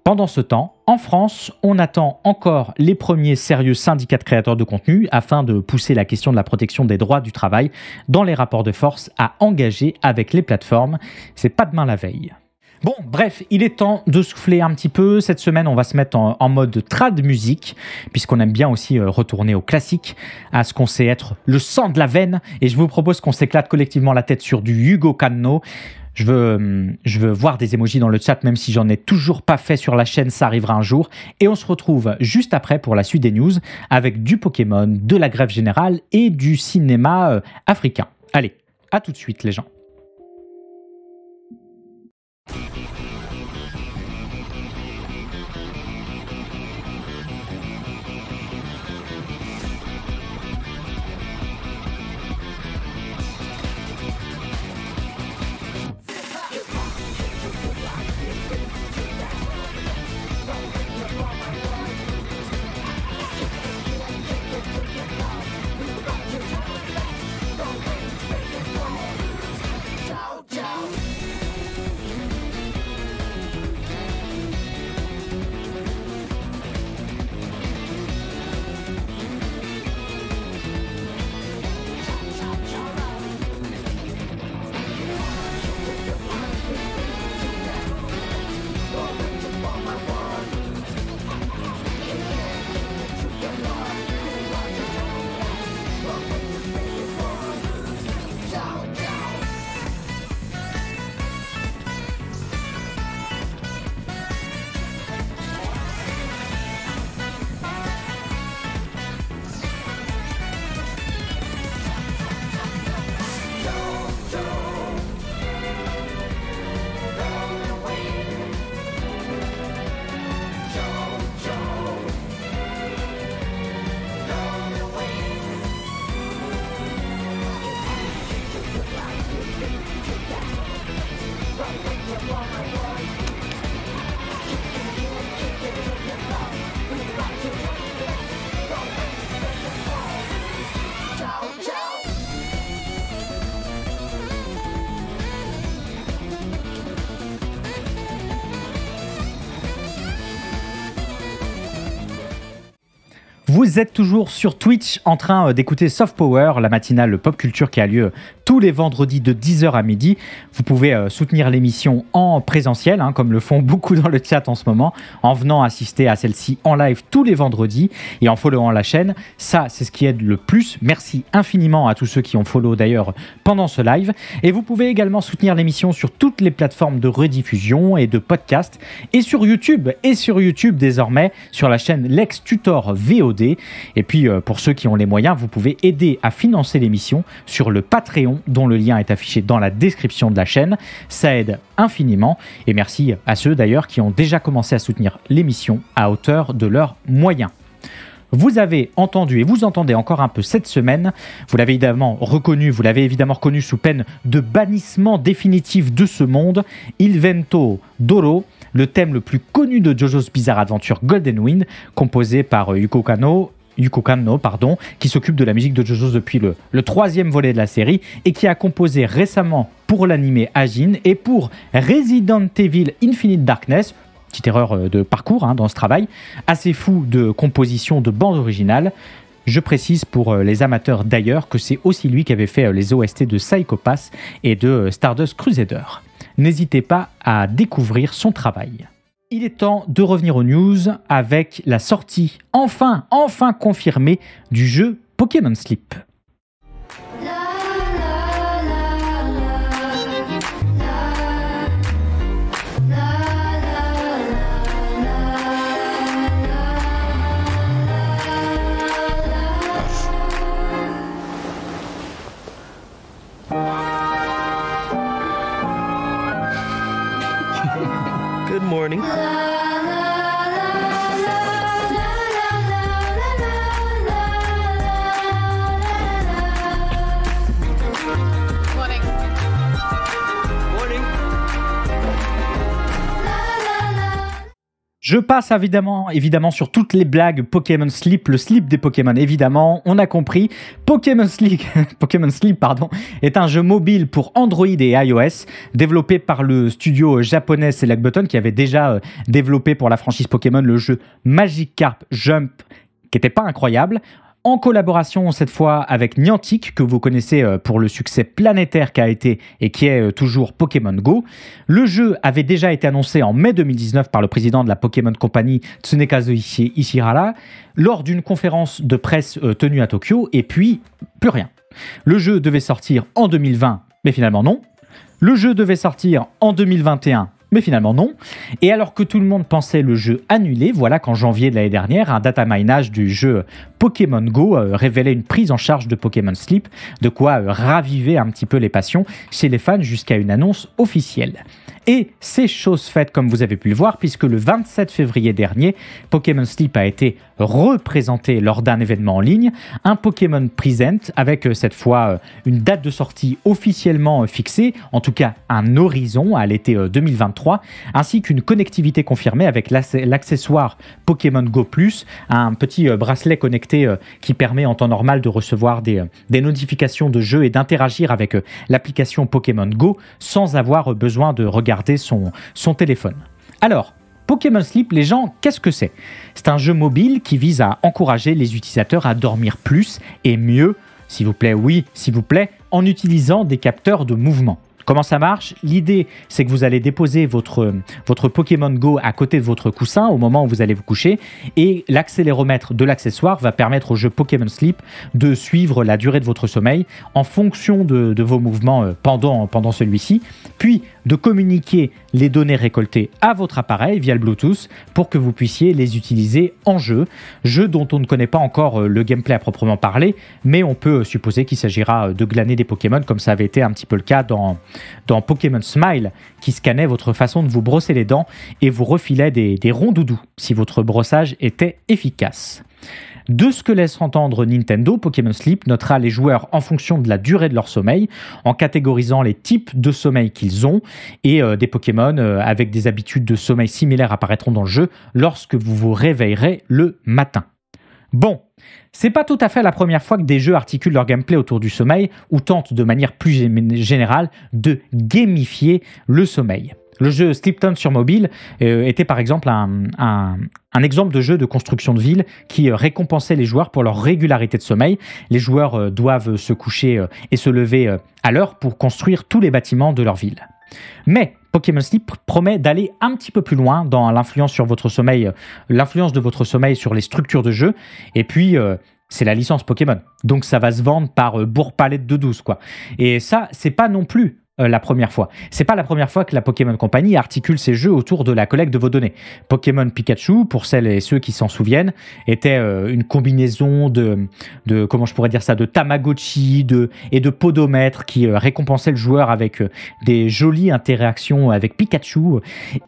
Pendant ce temps, en France, on attend encore les premiers sérieux syndicats de créateurs de contenu afin de pousser la question de la protection des droits du travail dans les rapports de force à engager avec les plateformes. C'est pas demain la veille. Bon, bref, il est temps de souffler un petit peu. Cette semaine, on va se mettre en mode trad musique, puisqu'on aime bien aussi retourner au classique, à ce qu'on sait être le sang de la veine. Et je vous propose qu'on s'éclate collectivement la tête sur du Hugo Canno. Je veux voir des emojis dans le chat, même si j'en ai toujours pas fait sur la chaîne, ça arrivera un jour. Et on se retrouve juste après pour la suite des news, avec du Pokémon, de la grève générale et du cinéma africain. Allez, à tout de suite les gens. Vous êtes toujours sur Twitch en train d'écouter Soft Power, la matinale pop culture qui a lieu tous les vendredis de 10h à midi. Vous pouvez soutenir l'émission en présentiel, comme le font beaucoup dans le chat en ce moment, en venant assister à celle-ci en live tous les vendredis et en followant la chaîne. Ça, c'est ce qui aide le plus. Merci infiniment à tous ceux qui ont follow d'ailleurs pendant ce live. Et vous pouvez également soutenir l'émission sur toutes les plateformes de rediffusion et de podcast et sur YouTube. Et sur YouTube désormais, sur la chaîne Lex Tutor VOD. VOD. Et puis pour ceux qui ont les moyens, vous pouvez aider à financer l'émission sur le Patreon, dont le lien est affiché dans la description de la chaîne. Ça aide infiniment. Et merci à ceux d'ailleurs qui ont déjà commencé à soutenir l'émission à hauteur de leurs moyens. Vous avez entendu et vous entendez encore un peu cette semaine, vous l'avez évidemment reconnu sous peine de bannissement définitif de ce monde, Il Vento d'Oro, le thème le plus connu de JoJo's Bizarre Adventure Golden Wind, composé par Yuko Kanno, qui s'occupe de la musique de JoJo's depuis le troisième volet de la série et qui a composé récemment pour l'animé Ajin et pour Resident Evil Infinite Darkness. Petite erreur de parcours dans ce travail, assez fou de composition de bande originale. Je précise pour les amateurs d'ailleurs que c'est aussi lui qui avait fait les OST de Psycho Pass et de Stardust Crusader. N'hésitez pas à découvrir son travail. Il est temps de revenir aux news avec la sortie enfin confirmée du jeu Pokémon Sleep. Good morning. Je passe évidemment sur toutes les blagues Pokémon Sleep, le slip des Pokémon évidemment, on a compris. Pokémon Sleep est un jeu mobile pour Android et iOS, développé par le studio japonais Select Button qui avait déjà développé pour la franchise Pokémon le jeu Magikarp Jump, qui n'était pas incroyable. En collaboration cette fois avec Niantic, que vous connaissez pour le succès planétaire qu'a été et qui est toujours Pokémon Go. Le jeu avait déjà été annoncé en mai 2019 par le président de la Pokémon Company, Tsunekazu Ishihara, lors d'une conférence de presse tenue à Tokyo, et puis plus rien. Le jeu devait sortir en 2020, mais finalement non. Le jeu devait sortir en 2021, mais finalement non. Et alors que tout le monde pensait le jeu annulé, voilà qu'en janvier de l'année dernière, un data minage du jeu Pokémon Go révélait une prise en charge de Pokémon Sleep, de quoi raviver un petit peu les passions chez les fans jusqu'à une annonce officielle. Et c'est chose faite comme vous avez pu le voir, puisque le 27 février dernier, Pokémon Sleep a été représenté lors d'un événement en ligne, un Pokémon Present avec cette fois une date de sortie officiellement fixée, en tout cas un horizon à l'été 2023, ainsi qu'une connectivité confirmée avec l'accessoire Pokémon Go+, un petit bracelet connecté qui permet en temps normal de recevoir des notifications de jeux et d'interagir avec l'application Pokémon Go sans avoir besoin de regarder son téléphone. Alors, Pokémon Sleep, les gens, qu'est-ce que c'est ? C'est un jeu mobile qui vise à encourager les utilisateurs à dormir plus et mieux, s'il vous plaît, oui, s'il vous plaît, en utilisant des capteurs de mouvement. Comment ça marche ? L'idée, c'est que vous allez déposer votre Pokémon Go à côté de votre coussin au moment où vous allez vous coucher et l'accéléromètre de l'accessoire va permettre au jeu Pokémon Sleep de suivre la durée de votre sommeil en fonction de vos mouvements pendant celui-ci, puis de communiquer les données récoltées à votre appareil via le Bluetooth pour que vous puissiez les utiliser en jeu dont on ne connaît pas encore le gameplay à proprement parler, mais on peut supposer qu'il s'agira de glaner des Pokémon comme ça avait été un petit peu le cas dans Pokémon Smile, qui scannait votre façon de vous brosser les dents et vous refilait des ronds doudous si votre brossage était efficace. De ce que laisse entendre Nintendo, Pokémon Sleep notera les joueurs en fonction de la durée de leur sommeil, en catégorisant les types de sommeil qu'ils ont, et des Pokémon avec des habitudes de sommeil similaires apparaîtront dans le jeu lorsque vous vous réveillerez le matin. Bon, c'est pas tout à fait la première fois que des jeux articulent leur gameplay autour du sommeil ou tentent de manière plus générale de gamifier le sommeil. Le jeu Sleeptown sur mobile était par exemple un exemple de jeu de construction de ville qui récompensait les joueurs pour leur régularité de sommeil. Les joueurs doivent se coucher et se lever à l'heure pour construire tous les bâtiments de leur ville. Mais Pokémon Sleep promet d'aller un petit peu plus loin dans l'influence sur votre sommeil, l'influence de votre sommeil sur les structures de jeu. Et puis, c'est la licence Pokémon. Donc, ça va se vendre par bourre-palette de 12, quoi. Et ça, c'est pas non plus la première fois. C'est pas la première fois que la Pokémon Company articule ses jeux autour de la collecte de vos données. Pokémon Pikachu, pour celles et ceux qui s'en souviennent, était une combinaison de comment je pourrais dire ça, de Tamagotchi et de podomètres qui récompensait le joueur avec des jolies interactions avec Pikachu.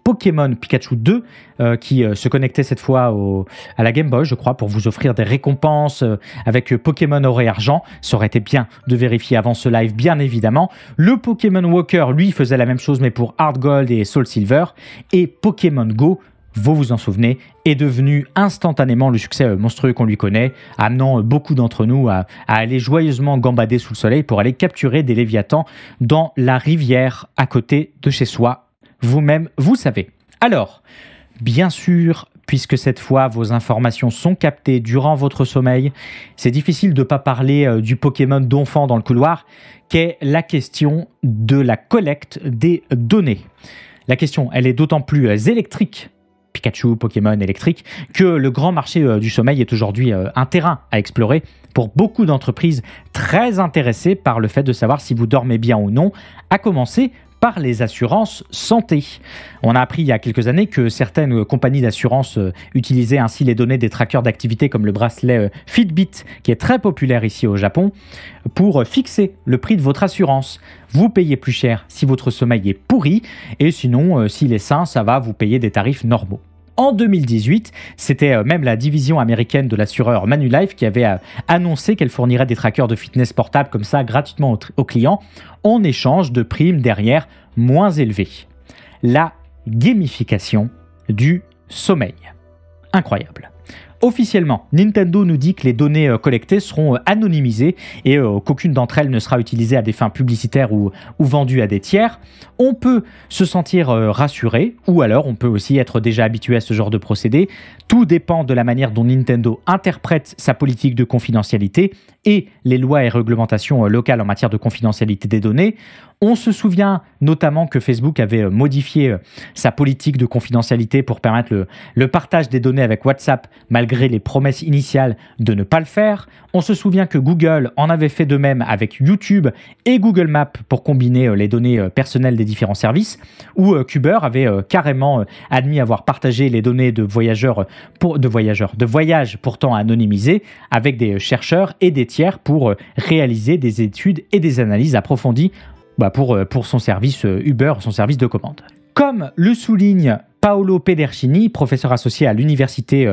Pokémon Pikachu 2 qui se connectait cette fois à la Game Boy, je crois, pour vous offrir des récompenses avec Pokémon Or et Argent. Ça aurait été bien de vérifier avant ce live, bien évidemment. Le Pokémon Walker, lui, faisait la même chose, mais pour Heart Gold et Soul Silver. Et Pokémon Go, vous vous en souvenez, est devenu instantanément le succès monstrueux qu'on lui connaît, amenant beaucoup d'entre nous à aller joyeusement gambader sous le soleil pour aller capturer des léviathans dans la rivière à côté de chez soi. Vous-même, vous savez. Alors, bien sûr, puisque cette fois vos informations sont captées durant votre sommeil, c'est difficile de ne pas parler du Pokémon d'enfant dans le couloir, qu'est la question de la collecte des données. La question, elle est d'autant plus électrique, Pikachu, Pokémon électrique, que le grand marché du sommeil est aujourd'hui un terrain à explorer pour beaucoup d'entreprises très intéressées par le fait de savoir si vous dormez bien ou non, à commencer par les assurances santé. On a appris il y a quelques années que certaines compagnies d'assurance utilisaient ainsi les données des trackers d'activité comme le bracelet Fitbit, qui est très populaire ici au Japon, pour fixer le prix de votre assurance. Vous payez plus cher si votre sommeil est pourri, et sinon, s'il est sain, ça va, vous payer des tarifs normaux. En 2018, c'était même la division américaine de l'assureur Manulife qui avait annoncé qu'elle fournirait des trackers de fitness portables comme ça gratuitement aux clients en échange de primes derrière moins élevées. La gamification du sommeil. Incroyable. Officiellement, Nintendo nous dit que les données collectées seront anonymisées et qu'aucune d'entre elles ne sera utilisée à des fins publicitaires ou vendue à des tiers. On peut se sentir rassuré, ou alors on peut aussi être déjà habitué à ce genre de procédé. Tout dépend de la manière dont Nintendo interprète sa politique de confidentialité et les lois et réglementations locales en matière de confidentialité des données. On se souvient notamment que Facebook avait modifié sa politique de confidentialité pour permettre le partage des données avec WhatsApp malgré les promesses initiales de ne pas le faire. On se souvient que Google en avait fait de même avec YouTube et Google Maps pour combiner les données personnelles des différents services, où Uber avait carrément admis avoir partagé les données de voyages pourtant anonymisés avec des chercheurs et des tiers pour réaliser des études et des analyses approfondies pour son service Uber, son service de commande. Comme le souligne Paolo Pedercini, professeur associé à l'université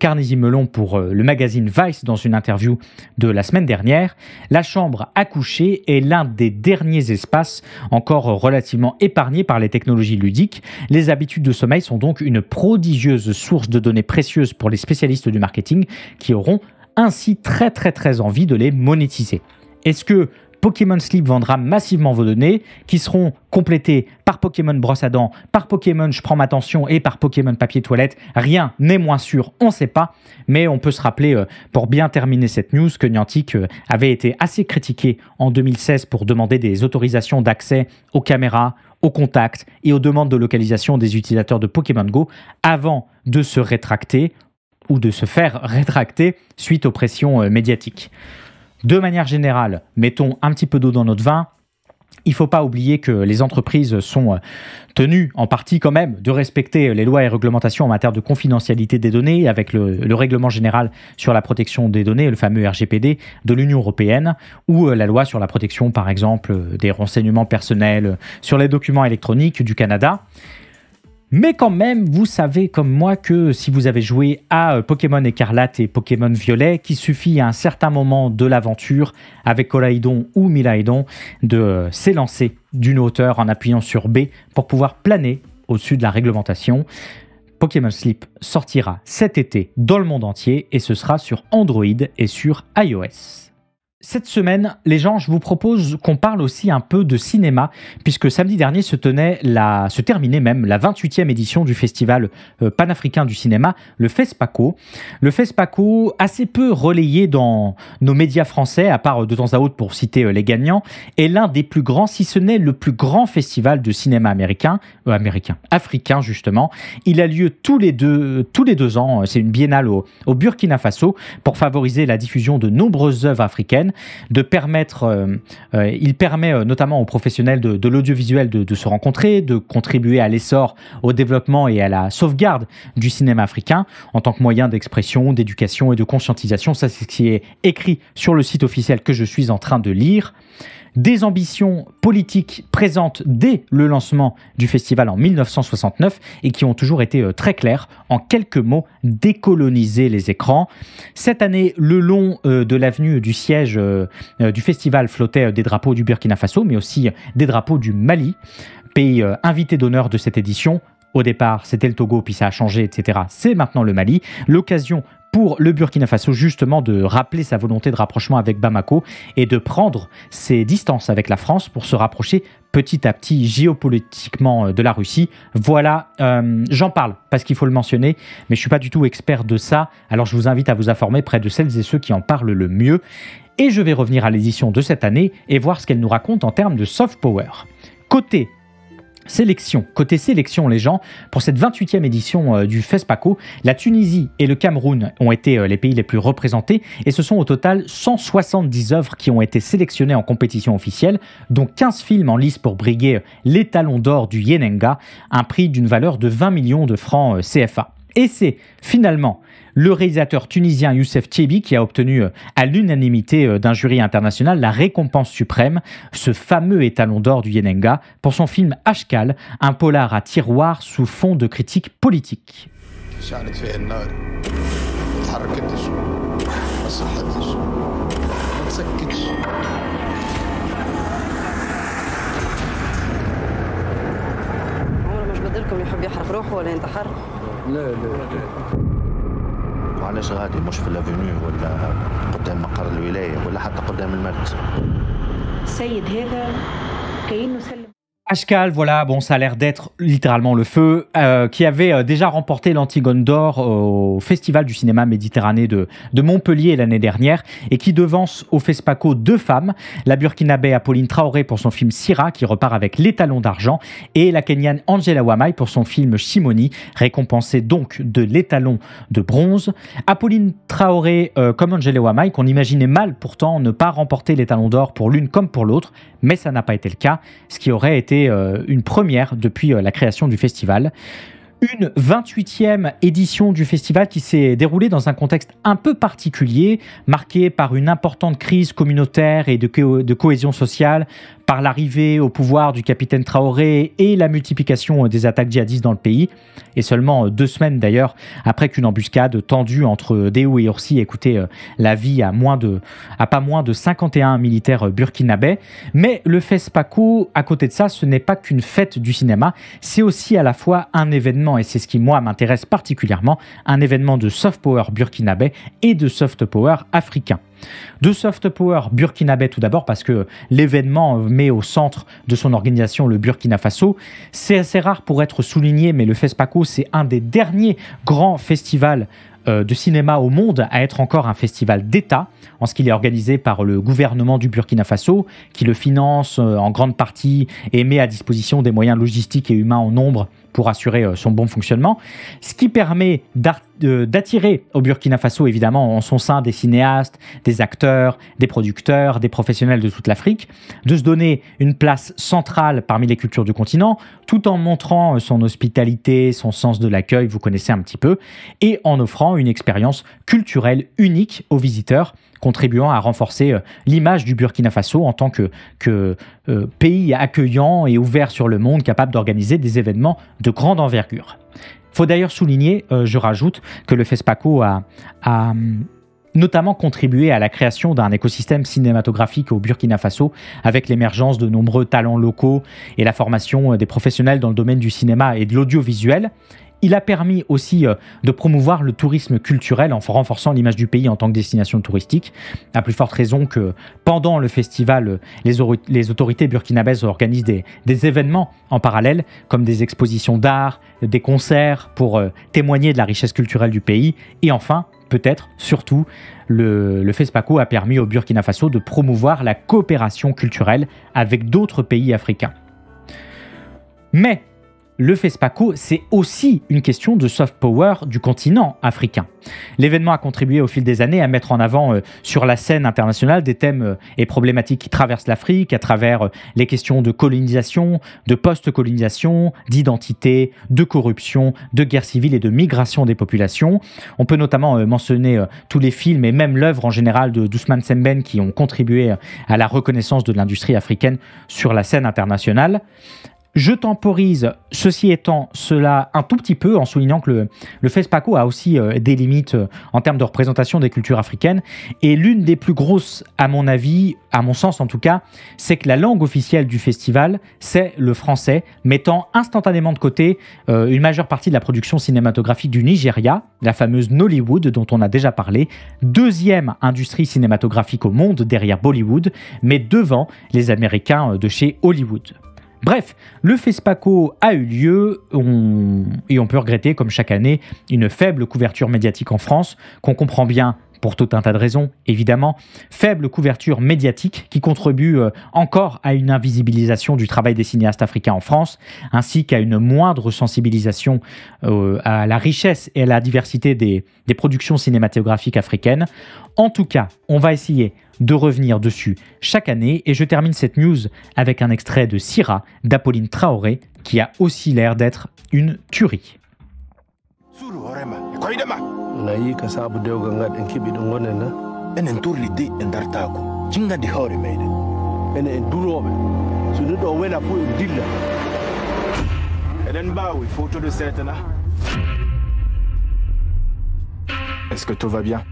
Carnegie Mellon pour le magazine Vice dans une interview de la semaine dernière, la chambre à coucher est l'un des derniers espaces encore relativement épargnés par les technologies ludiques. Les habitudes de sommeil sont donc une prodigieuse source de données précieuses pour les spécialistes du marketing qui auront ainsi très envie de les monétiser. Est-ce que Pokémon Sleep vendra massivement vos données qui seront complétées par Pokémon Brosse à dents, par Pokémon Je prends ma tension et par Pokémon Papier toilette? Rien n'est moins sûr, on ne sait pas, mais on peut se rappeler, pour bien terminer cette news, que Niantic avait été assez critiqué en 2016 pour demander des autorisations d'accès aux caméras, aux contacts et aux demandes de localisation des utilisateurs de Pokémon Go avant de se rétracter ou de se faire rétracter suite aux pressions médiatiques. De manière générale, mettons un petit peu d'eau dans notre vin. Il ne faut pas oublier que les entreprises sont tenues en partie quand même de respecter les lois et réglementations en matière de confidentialité des données avec le règlement général sur la protection des données, le fameux RGPD de l'Union européenne, ou la loi sur la protection par exemple des renseignements personnels sur les documents électroniques du Canada. Mais quand même, vous savez comme moi que si vous avez joué à Pokémon Écarlate et Pokémon Violet, qu'il suffit à un certain moment de l'aventure, avec Coraidon ou Miraidon, de s'élancer d'une hauteur en appuyant sur B pour pouvoir planer au-dessus de la réglementation. Pokémon Sleep sortira cet été dans le monde entier et ce sera sur Android et sur iOS. Cette semaine, les gens, je vous propose qu'on parle aussi un peu de cinéma, puisque samedi dernier se terminait même la 28e édition du festival panafricain du cinéma, le FESPACO. Le FESPACO, assez peu relayé dans nos médias français, à part de temps à autre pour citer les gagnants, est l'un des plus grands, si ce n'est le plus grand festival de cinéma africain justement. Il a lieu tous les deux ans, c'est une biennale au Burkina Faso, pour favoriser la diffusion de nombreuses œuvres africaines. de permettre, il permet notamment aux professionnels de l'audiovisuel de se rencontrer, de contribuer à l'essor, au développement et à la sauvegarde du cinéma africain en tant que moyen d'expression, d'éducation et de conscientisation. Ça, c'est ce qui est écrit sur le site officiel que je suis en train de lire. Des ambitions politiques présentes dès le lancement du festival en 1969 et qui ont toujours été très claires. En quelques mots, décoloniser les écrans. Cette année, le long de l'avenue du siège du festival flottaient des drapeaux du Burkina Faso, mais aussi des drapeaux du Mali, pays invité d'honneur de cette édition. Au départ, c'était le Togo, puis ça a changé, etc. C'est maintenant le Mali. L'occasion pour le Burkina Faso, justement, de rappeler sa volonté de rapprochement avec Bamako et de prendre ses distances avec la France pour se rapprocher petit à petit géopolitiquement de la Russie. Voilà, j'en parle parce qu'il faut le mentionner, mais je ne suis pas du tout expert de ça. Alors je vous invite à vous informer près de celles et ceux qui en parlent le mieux. Et je vais revenir à l'édition de cette année et voir ce qu'elle nous raconte en termes de soft power. Côté sélection, les gens, pour cette 28e édition du FESPACO, la Tunisie et le Cameroun ont été les pays les plus représentés et ce sont au total 170 œuvres qui ont été sélectionnées en compétition officielle, dont 15 films en lice pour briguer l'étalon d'or du Yenenga, un prix d'une valeur de 20 millions de francs CFA. Et c'est finalement le réalisateur tunisien Youssef Tchaibi qui a obtenu à l'unanimité d'un jury international la récompense suprême, ce fameux étalon d'or du Yenenga, pour son film Ashkal, un polar à tiroir sous fond de critique politique. وعلاش غادي مش في الافينيو ولا قدام مقر الولايه ولا حتى قدام المركز السيد هذا كأنه سلم. Ashkal, voilà, bon, ça a l'air d'être littéralement le feu, qui avait déjà remporté l'Antigone d'or au Festival du cinéma méditerranéen de Montpellier l'année dernière et qui devance au FESPACO 2 femmes, la burkinabé Apolline Traoré pour son film Sira qui repart avec l'étalon d'argent et la Kenyane Angela Wamai pour son film Shimoni, récompensée donc de l'étalon de bronze. Apolline Traoré comme Angela Wamai, qu'on imaginait mal pourtant ne pas remporter l'étalon d'or pour l'une comme pour l'autre, mais ça n'a pas été le cas, ce qui aurait été une première depuis la création du festival. Une 28e édition du festival qui s'est déroulée dans un contexte un peu particulier, marqué par une importante crise communautaire et de cohésion sociale, par l'arrivée au pouvoir du capitaine Traoré et la multiplication des attaques djihadistes dans le pays. Et seulement 2 semaines d'ailleurs après qu'une embuscade tendue entre Déhou et Orsi ait coûté la vie à pas moins de 51 militaires burkinabés. Mais le FESPACO, à côté de ça, ce n'est pas qu'une fête du cinéma, c'est aussi à la fois un événement, et c'est ce qui moi m'intéresse particulièrement, un événement de soft power burkinabé et de soft power africain. De soft power burkinabé tout d'abord parce que l'événement met au centre de son organisation le Burkina Faso. C'est assez rare pour être souligné, mais le FESPACO, c'est un des derniers grands festivals de cinéma au monde à être encore un festival d'État, en ce qu'il est organisé par le gouvernement du Burkina Faso, qui le finance en grande partie et met à disposition des moyens logistiques et humains en nombre pour assurer son bon fonctionnement, ce qui permet d'attirer au Burkina Faso, évidemment, en son sein des cinéastes, des acteurs, des producteurs, des professionnels de toute l'Afrique, de se donner une place centrale parmi les cultures du continent, tout en montrant son hospitalité, son sens de l'accueil, vous connaissez un petit peu, et en offrant une expérience culturelle unique aux visiteurs, contribuant à renforcer l'image du Burkina Faso en tant que pays accueillant et ouvert sur le monde, capable d'organiser des événements de grande envergure. Il faut d'ailleurs souligner, je rajoute, que le FESPACO a notamment contribué à la création d'un écosystème cinématographique au Burkina Faso, avec l'émergence de nombreux talents locaux et la formation des professionnels dans le domaine du cinéma et de l'audiovisuel. Il a permis aussi de promouvoir le tourisme culturel en renforçant l'image du pays en tant que destination touristique. À plus forte raison que pendant le festival, les autorités burkinabèses organisent des événements en parallèle, comme des expositions d'art, des concerts pour témoigner de la richesse culturelle du pays. Et enfin, peut-être, surtout, le FESPACO a permis au Burkina Faso de promouvoir la coopération culturelle avec d'autres pays africains. Mais le FESPACO, c'est aussi une question de soft power du continent africain. L'événement a contribué au fil des années à mettre en avant sur la scène internationale des thèmes et problématiques qui traversent l'Afrique à travers les questions de colonisation, de post-colonisation, d'identité, de corruption, de guerre civile et de migration des populations. On peut notamment mentionner tous les films et même l'œuvre en général de Ousmane Sembène qui ont contribué à la reconnaissance de l'industrie africaine sur la scène internationale. Je temporise, ceci étant cela un tout petit peu, en soulignant que le FESPACO a aussi des limites en termes de représentation des cultures africaines. Et l'une des plus grosses, à mon avis, à mon sens en tout cas, c'est que la langue officielle du festival, c'est le français, mettant instantanément de côté une majeure partie de la production cinématographique du Nigeria, la fameuse Nollywood dont on a déjà parlé, deuxième industrie cinématographique au monde derrière Bollywood, mais devant les Américains de chez Hollywood. Bref, le FESPACO a eu lieu et on peut regretter, comme chaque année, une faible couverture médiatique en France, qu'on comprend bien pour tout un tas de raisons, évidemment. Faible couverture médiatique qui contribue encore à une invisibilisation du travail des cinéastes africains en France, ainsi qu'à une moindre sensibilisation à la richesse et à la diversité des productions cinématographiques africaines. En tout cas, on va essayer de revenir dessus chaque année et je termine cette news avec un extrait de Sira d'Apolline Traoré qui a aussi l'air d'être une tuerie. Est-ce que tout va bien?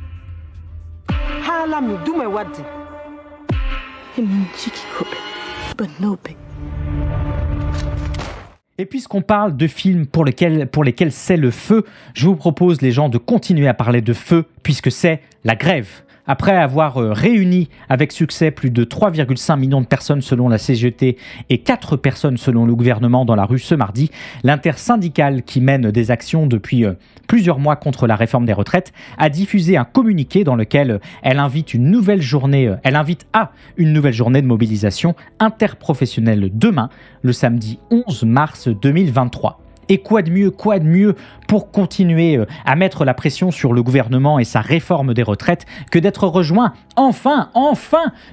Et puisqu'on parle de films pour lesquels c'est le feu, je vous propose les gens de continuer à parler de feu puisque c'est la grève. Après avoir réuni avec succès plus de 3,5 millions de personnes selon la CGT et 4 personnes selon le gouvernement dans la rue ce mardi, l'intersyndicale qui mène des actions depuis plusieurs mois contre la réforme des retraites a diffusé un communiqué dans lequel elle invite à une nouvelle journée de mobilisation interprofessionnelle demain, le samedi 11 mars 2023. Et quoi de mieux pour continuer à mettre la pression sur le gouvernement et sa réforme des retraites que d'être rejoint, enfin,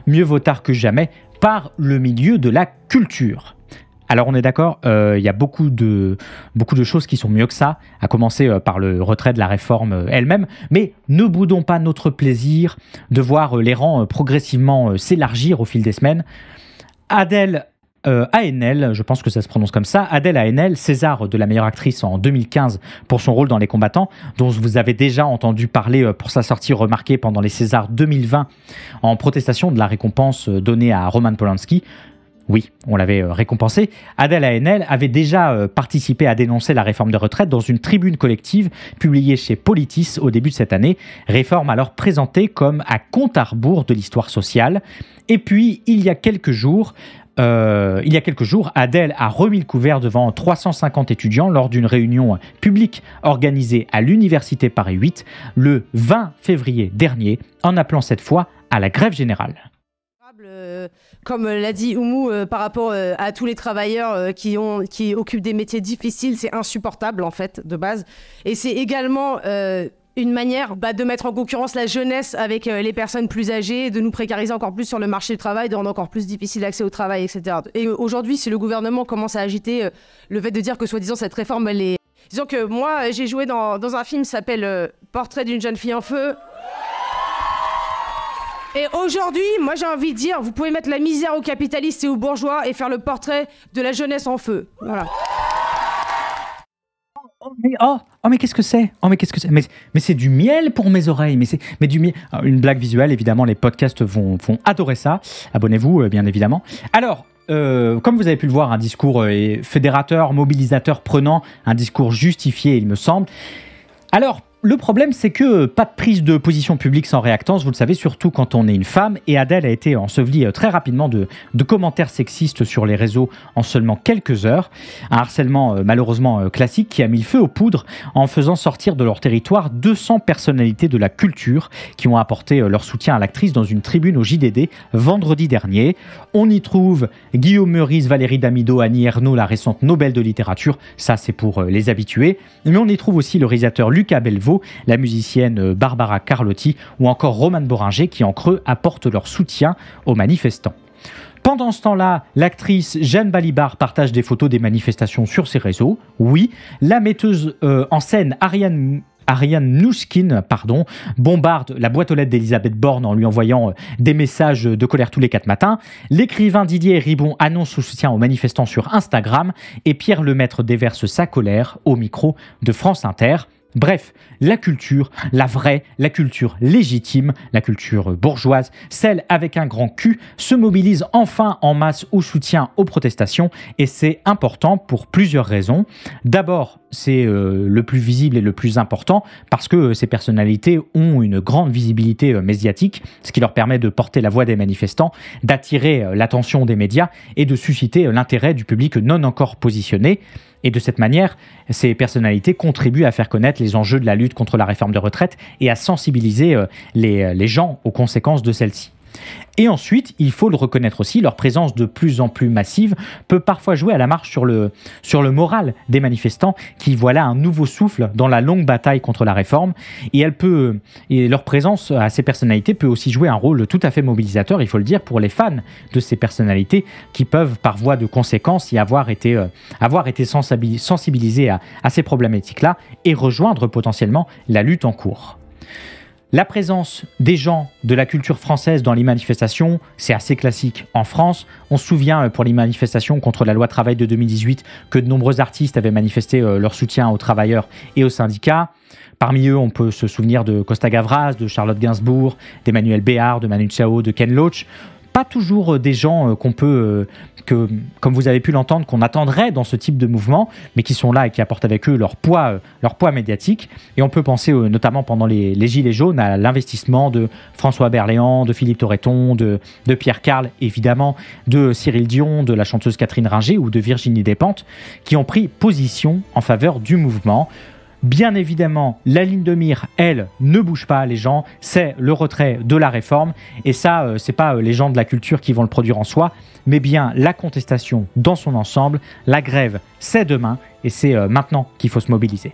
mieux vaut tard que jamais, par le milieu de la culture. Alors on est d'accord, il y a beaucoup de choses qui sont mieux que ça, à commencer par le retrait de la réforme elle-même, mais ne boudons pas notre plaisir de voir les rangs progressivement s'élargir au fil des semaines. Adèle Haenel, je pense que ça se prononce comme ça, Adèle Haenel, César de la meilleure actrice en 2015 pour son rôle dans Les Combattants, dont vous avez déjà entendu parler pour sa sortie remarquée pendant les Césars 2020 en protestation de la récompense donnée à Roman Polanski. Oui, on l'avait récompensé. Adèle Haenel avait déjà participé à dénoncer la réforme des retraites dans une tribune collective publiée chez Politis au début de cette année. Réforme alors présentée comme à compte à rebours de l'histoire sociale. Et puis, il y a quelques jours, Adèle a remis le couvert devant 350 étudiants lors d'une réunion publique organisée à l'Université Paris 8 le 20 février dernier, en appelant cette fois à la grève générale. Comme l'a dit Oumou, par rapport à tous les travailleurs qui occupent des métiers difficiles, c'est insupportable en fait, de base. Et c'est également une manière de mettre en concurrence la jeunesse avec les personnes plus âgées, de nous précariser encore plus sur le marché du travail, de rendre encore plus difficile l'accès au travail, etc. Et aujourd'hui, si le gouvernement commence à agiter le fait de dire que soi-disant cette réforme, elle est... Disons que moi, j'ai joué dans un film qui s'appelle Portrait d'une jeune fille en feu. Et aujourd'hui, moi j'ai envie de dire, vous pouvez mettre la misère aux capitalistes et aux bourgeois et faire le portrait de la jeunesse en feu. Voilà. Mais qu'est-ce que c'est? Mais c'est du miel pour mes oreilles. Mais du miel. Alors, une blague visuelle, évidemment, les podcasts vont adorer ça. Abonnez-vous, bien évidemment. Alors, comme vous avez pu le voir, un discours fédérateur, mobilisateur, prenant, un discours justifié, il me semble. Alors, Le problème, c'est que pas de prise de position publique sans réactance, vous le savez, surtout quand on est une femme. Et Adèle a été ensevelie très rapidement de commentaires sexistes sur les réseaux en seulement quelques heures. Un harcèlement malheureusement classique qui a mis le feu aux poudres en faisant sortir de leur territoire 200 personnalités de la culture qui ont apporté leur soutien à l'actrice dans une tribune au JDD vendredi dernier. On y trouve Guillaume Meurice, Valérie Damido, Annie Ernaux, la récente Nobel de littérature. Ça, c'est pour les habitués. Mais on y trouve aussi le réalisateur Lucas Belvaux, la musicienne Barbara Carlotti ou encore Romane Boringer qui en creux apportent leur soutien aux manifestants. Pendant ce temps-là, l'actrice Jeanne Balibar partage des photos des manifestations sur ses réseaux. Oui, la metteuse en scène Ariane Mnouchkine, bombarde la boîte aux lettres d'Elisabeth Borne en lui envoyant des messages de colère tous les 4 matins. L'écrivain Didier Ribon annonce son soutien aux manifestants sur Instagram et Pierre Lemaître déverse sa colère au micro de France Inter. Bref, la culture, la vraie, la culture légitime, la culture bourgeoise, celle avec un grand Q, se mobilise enfin en masse au soutien aux protestations et c'est important pour plusieurs raisons. D'abord, c'est le plus visible et le plus important parce que ces personnalités ont une grande visibilité médiatique, ce qui leur permet de porter la voix des manifestants, d'attirer l'attention des médias et de susciter l'intérêt du public non encore positionné. Et de cette manière, ces personnalités contribuent à faire connaître les enjeux de la lutte contre la réforme de retraite et à sensibiliser les gens aux conséquences de celle-ci. Et ensuite, il faut le reconnaître aussi, leur présence de plus en plus massive peut parfois jouer à la marche sur le moral des manifestants qui voient là un nouveau souffle dans la longue bataille contre la réforme. Et leur présence à ces personnalités peut aussi jouer un rôle tout à fait mobilisateur, il faut le dire, pour les fans de ces personnalités qui peuvent, par voie de conséquence, y avoir été sensibilisés à ces problématiques-là et rejoindre potentiellement la lutte en cours. La présence des gens de la culture française dans les manifestations, c'est assez classique en France. On se souvient pour les manifestations contre la loi travail de 2018 que de nombreux artistes avaient manifesté leur soutien aux travailleurs et aux syndicats. Parmi eux, on peut se souvenir de Costa Gavras, de Charlotte Gainsbourg, d'Emmanuel Béard, de Manu Chao, de Ken Loach. Pas toujours des gens comme vous avez pu l'entendre, qu'on attendrait dans ce type de mouvement, mais qui sont là et qui apportent avec eux leur poids médiatique. Et on peut penser notamment pendant les Gilets jaunes à l'investissement de François Berléand, de Philippe Torreton, de Pierre Carl, évidemment, de Cyril Dion, de la chanteuse Catherine Ringer ou de Virginie Despentes, qui ont pris position en faveur du mouvement. Bien évidemment, la ligne de mire, elle, ne bouge pas, les gens, c'est le retrait de la réforme. Et ça, c'est pas les gens de la culture qui vont le produire en soi, mais bien la contestation dans son ensemble. La grève, c'est demain, et c'est maintenant qu'il faut se mobiliser.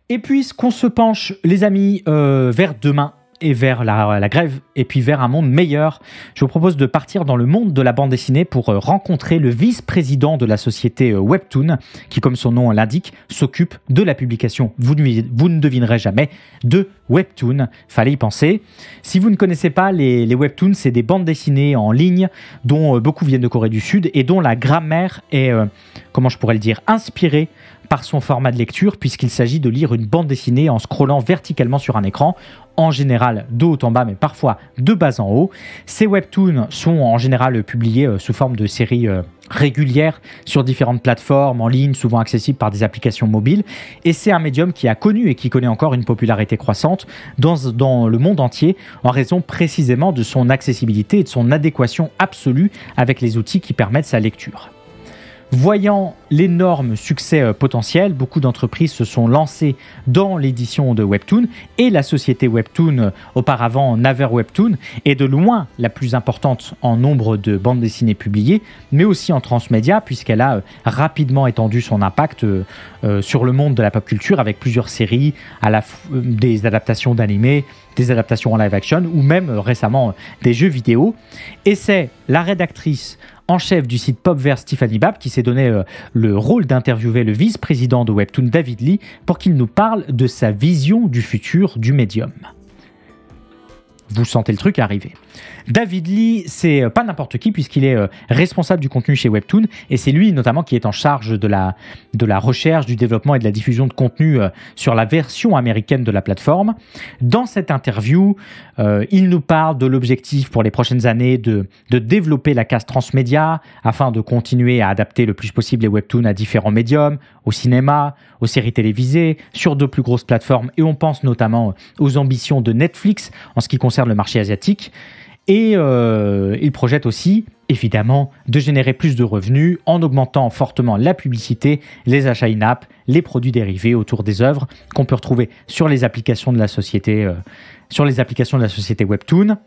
Et puisqu'on se penche, les amis, vers demain, et vers la grève, et puis vers un monde meilleur, je vous propose de partir dans le monde de la bande dessinée pour rencontrer le vice-président de la société Webtoon, qui, comme son nom l'indique, s'occupe de la publication, vous ne devinerez jamais, de Webtoon. Fallait y penser. Si vous ne connaissez pas, les Webtoons, c'est des bandes dessinées en ligne, dont beaucoup viennent de Corée du Sud, et dont la grammaire est, inspirée par son format de lecture, puisqu'il s'agit de lire une bande dessinée en scrollant verticalement sur un écran, en général de haut en bas, mais parfois de bas en haut. Ces webtoons sont en général publiés sous forme de séries régulières sur différentes plateformes en ligne, souvent accessibles par des applications mobiles. Et c'est un médium qui a connu et qui connaît encore une popularité croissante dans le monde entier, en raison précisément de son accessibilité et de son adéquation absolue avec les outils qui permettent sa lecture. Voyant l'énorme succès potentiel, beaucoup d'entreprises se sont lancées dans l'édition de Webtoon et la société Webtoon, auparavant Naver Webtoon, est de loin la plus importante en nombre de bandes dessinées publiées, mais aussi en transmédia puisqu'elle a rapidement étendu son impact sur le monde de la pop culture avec plusieurs séries, des adaptations d'animés, des adaptations en live action ou même récemment des jeux vidéo. Et c'est la rédactrice en chef du site Popverse, Tiffany Babb, qui s'est donné le rôle d'interviewer le vice-président de Webtoon, David Lee, pour qu'il nous parle de sa vision du futur du médium. vous sentez le truc arriver. David Lee, c'est pas n'importe qui puisqu'il est responsable du contenu chez Webtoon et c'est lui notamment qui est en charge de la recherche, du développement et de la diffusion de contenu sur la version américaine de la plateforme. Dans cette interview, il nous parle de l'objectif pour les prochaines années de développer la case transmédia afin de continuer à adapter le plus possible les Webtoons à différents médiums, au cinéma, aux séries télévisées, sur de plus grosses plateformes et on pense notamment aux ambitions de Netflix en ce qui concerne le marché asiatique. Et il projette aussi, évidemment, de générer plus de revenus en augmentant fortement la publicité, les achats in-app, les produits dérivés autour des œuvres qu'on peut retrouver sur les applications de la société, Webtoon.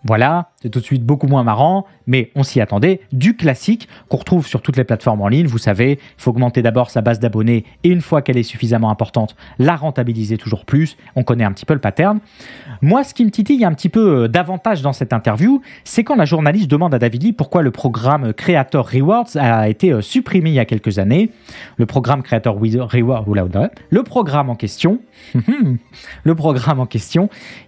Voilà, c'est tout de suite beaucoup moins marrant, mais on s'y attendait. Du classique qu'on retrouve sur toutes les plateformes en ligne. Vous savez, il faut augmenter d'abord sa base d'abonnés et une fois qu'elle est suffisamment importante, la rentabiliser toujours plus. On connaît un petit peu le pattern. Moi, ce qui me titille un petit peu davantage dans cette interview, c'est quand la journaliste demande à David Lee pourquoi le programme Creator Rewards a été supprimé il y a quelques années. Le programme Creator Rewards, le programme en question,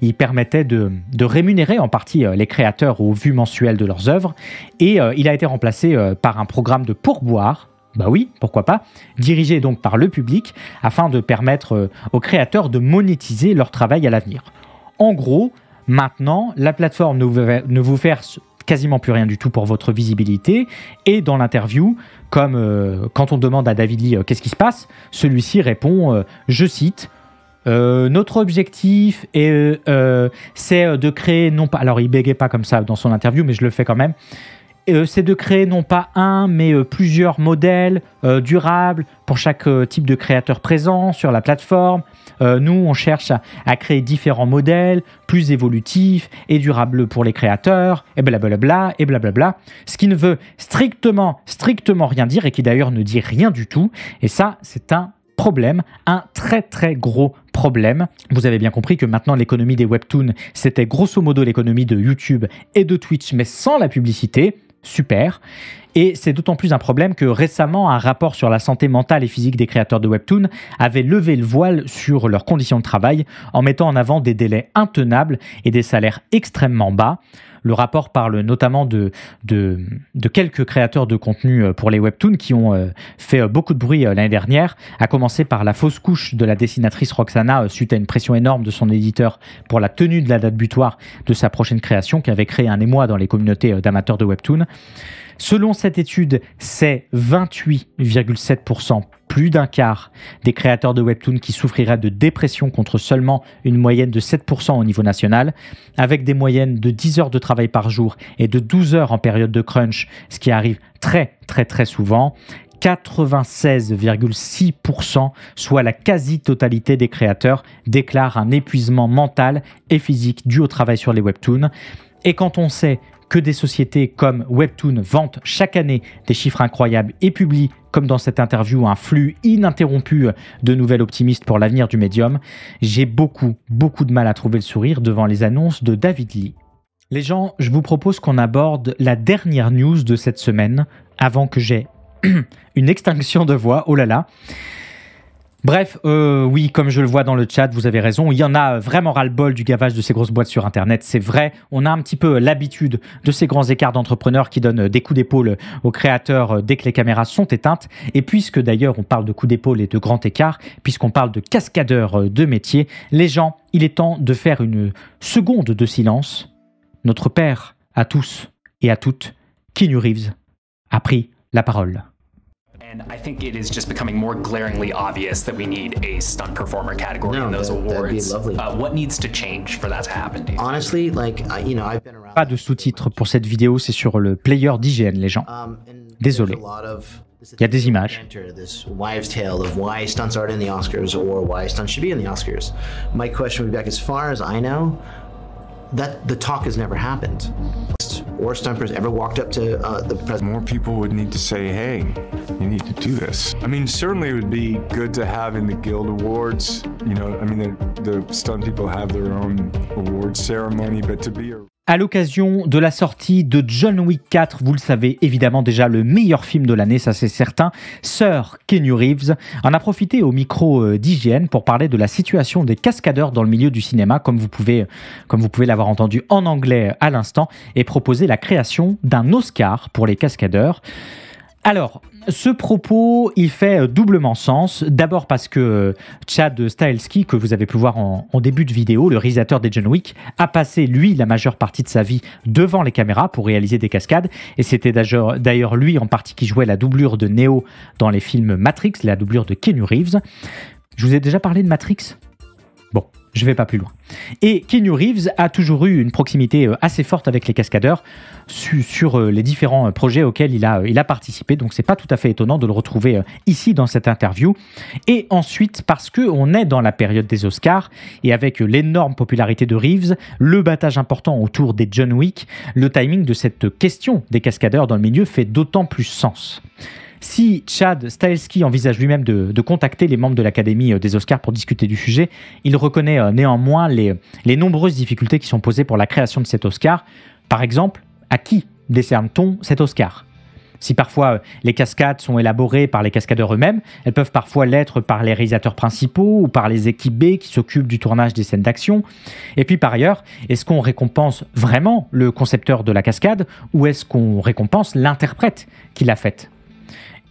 il permettait de rémunérer en partie les créateurs aux vues mensuelles de leurs œuvres et il a été remplacé par un programme de pourboire, bah oui, pourquoi pas, dirigé donc par le public afin de permettre aux créateurs de monétiser leur travail à l'avenir. En gros, maintenant, la plateforme ne vous verse quasiment plus rien du tout pour votre visibilité et dans l'interview, comme quand on demande à David Lee qu'est-ce qui se passe, celui-ci répond, je cite, notre objectif c'est de créer non pas... Alors il bégait pas comme ça dans son interview, mais je le fais quand même. C'est de créer non pas un, mais plusieurs modèles durables pour chaque type de créateur présent sur la plateforme. Nous, on cherche à créer différents modèles plus évolutifs et durables pour les créateurs, et blablabla, et blablabla. Ce qui ne veut strictement rien dire et qui d'ailleurs ne dit rien du tout. Et ça, c'est un problème, un très très gros problème. Vous avez bien compris que maintenant l'économie des webtoons, c'était grosso modo l'économie de YouTube et de Twitch, mais sans la publicité. Super. Et c'est d'autant plus un problème que récemment, un rapport sur la santé mentale et physique des créateurs de webtoons avait levé le voile sur leurs conditions de travail en mettant en avant des délais intenables et des salaires extrêmement bas. Le rapport parle notamment de quelques créateurs de contenu pour les webtoons qui ont fait beaucoup de bruit l'année dernière, à commencer par la fausse couche de la dessinatrice Roxana suite à une pression énorme de son éditeur pour la tenue de la date butoir de sa prochaine création qui avait créé un émoi dans les communautés d'amateurs de webtoons. Selon cette étude, c'est 28,7%, plus d'un quart des créateurs de webtoons qui souffriraient de dépression contre seulement une moyenne de 7% au niveau national, avec des moyennes de 10 heures de travail par jour et de 12 heures en période de crunch, ce qui arrive très souvent. 96,6%, soit la quasi-totalité des créateurs, déclarent un épuisement mental et physique dû au travail sur les webtoons. Et quand on sait que des sociétés comme Webtoon vantent chaque année des chiffres incroyables et publient, comme dans cette interview, un flux ininterrompu de nouvelles optimistes pour l'avenir du médium, j'ai beaucoup de mal à trouver le sourire devant les annonces de David Lee. Les gens, je vous propose qu'on aborde la dernière news de cette semaine, avant que j'aie une extinction de voix, oh là là. Bref, oui, comme je le vois dans le chat, vous avez raison, il y en a vraiment ras-le-bol du gavage de ces grosses boîtes sur Internet, c'est vrai, on a un petit peu l'habitude de ces grands écarts d'entrepreneurs qui donnent des coups d'épaule aux créateurs dès que les caméras sont éteintes, et puisque d'ailleurs on parle de coups d'épaule et de grands écarts, puisqu'on parle de cascadeurs de métier, les gens, il est temps de faire une seconde de silence. Notre père à tous et à toutes, Keanu Reeves, a pris la parole. And I think it is just becoming more glaringly obvious that we need a stunt performer category in those awards. That'd be lovely. What needs to change for that to happen? Honestly, like you know, I've been around. Pas de sous-titres pour cette vidéo, c'est sur le player d'IGN, les gens. Désolé. Il y a des images. This wives' tale of why stunts aren't in the Oscars or why stunts should be in the Oscars. My question would be back, as far as I know, that the talk has never happened. Or stumpers ever walked up to the president. More people would need to say, hey, you need to do this. I mean, certainly it would be good to have in the Guild Awards, you know, I mean, the stunt people have their own awards ceremony, but to be a À l'occasion de la sortie de John Wick 4, vous le savez évidemment déjà, le meilleur film de l'année, ça c'est certain, Sir Keanu Reeves en a profité au micro d'IGN pour parler de la situation des cascadeurs dans le milieu du cinéma, comme vous pouvez l'avoir entendu en anglais à l'instant, et proposer la création d'un Oscar pour les cascadeurs. Alors, ce propos, il fait doublement sens. D'abord parce que Chad Stahelski, que vous avez pu voir en début de vidéo, le réalisateur des John Wick, a passé, lui, la majeure partie de sa vie devant les caméras pour réaliser des cascades. Et c'était d'ailleurs lui, en partie, qui jouait la doublure de Neo dans les films Matrix, la doublure de Keanu Reeves. Je vous ai déjà parlé de Matrix ? Bon, je vais pas plus loin. Et Keanu Reeves a toujours eu une proximité assez forte avec les cascadeurs sur les différents projets auxquels il a participé. Donc c'est pas tout à fait étonnant de le retrouver ici dans cette interview. Et ensuite parce qu'on est dans la période des Oscars et avec l'énorme popularité de Reeves, le battage important autour des John Wick, le timing de cette question des cascadeurs dans le milieu fait d'autant plus sens. Si Chad Stahelski envisage lui-même de contacter les membres de l'Académie des Oscars pour discuter du sujet, il reconnaît néanmoins les nombreuses difficultés qui sont posées pour la création de cet Oscar. Par exemple, à qui décerne-t-on cet Oscar ? Si parfois les cascades sont élaborées par les cascadeurs eux-mêmes, elles peuvent parfois l'être par les réalisateurs principaux ou par les équipes B qui s'occupent du tournage des scènes d'action. Et puis par ailleurs, est-ce qu'on récompense vraiment le concepteur de la cascade ou est-ce qu'on récompense l'interprète qui l'a faite ?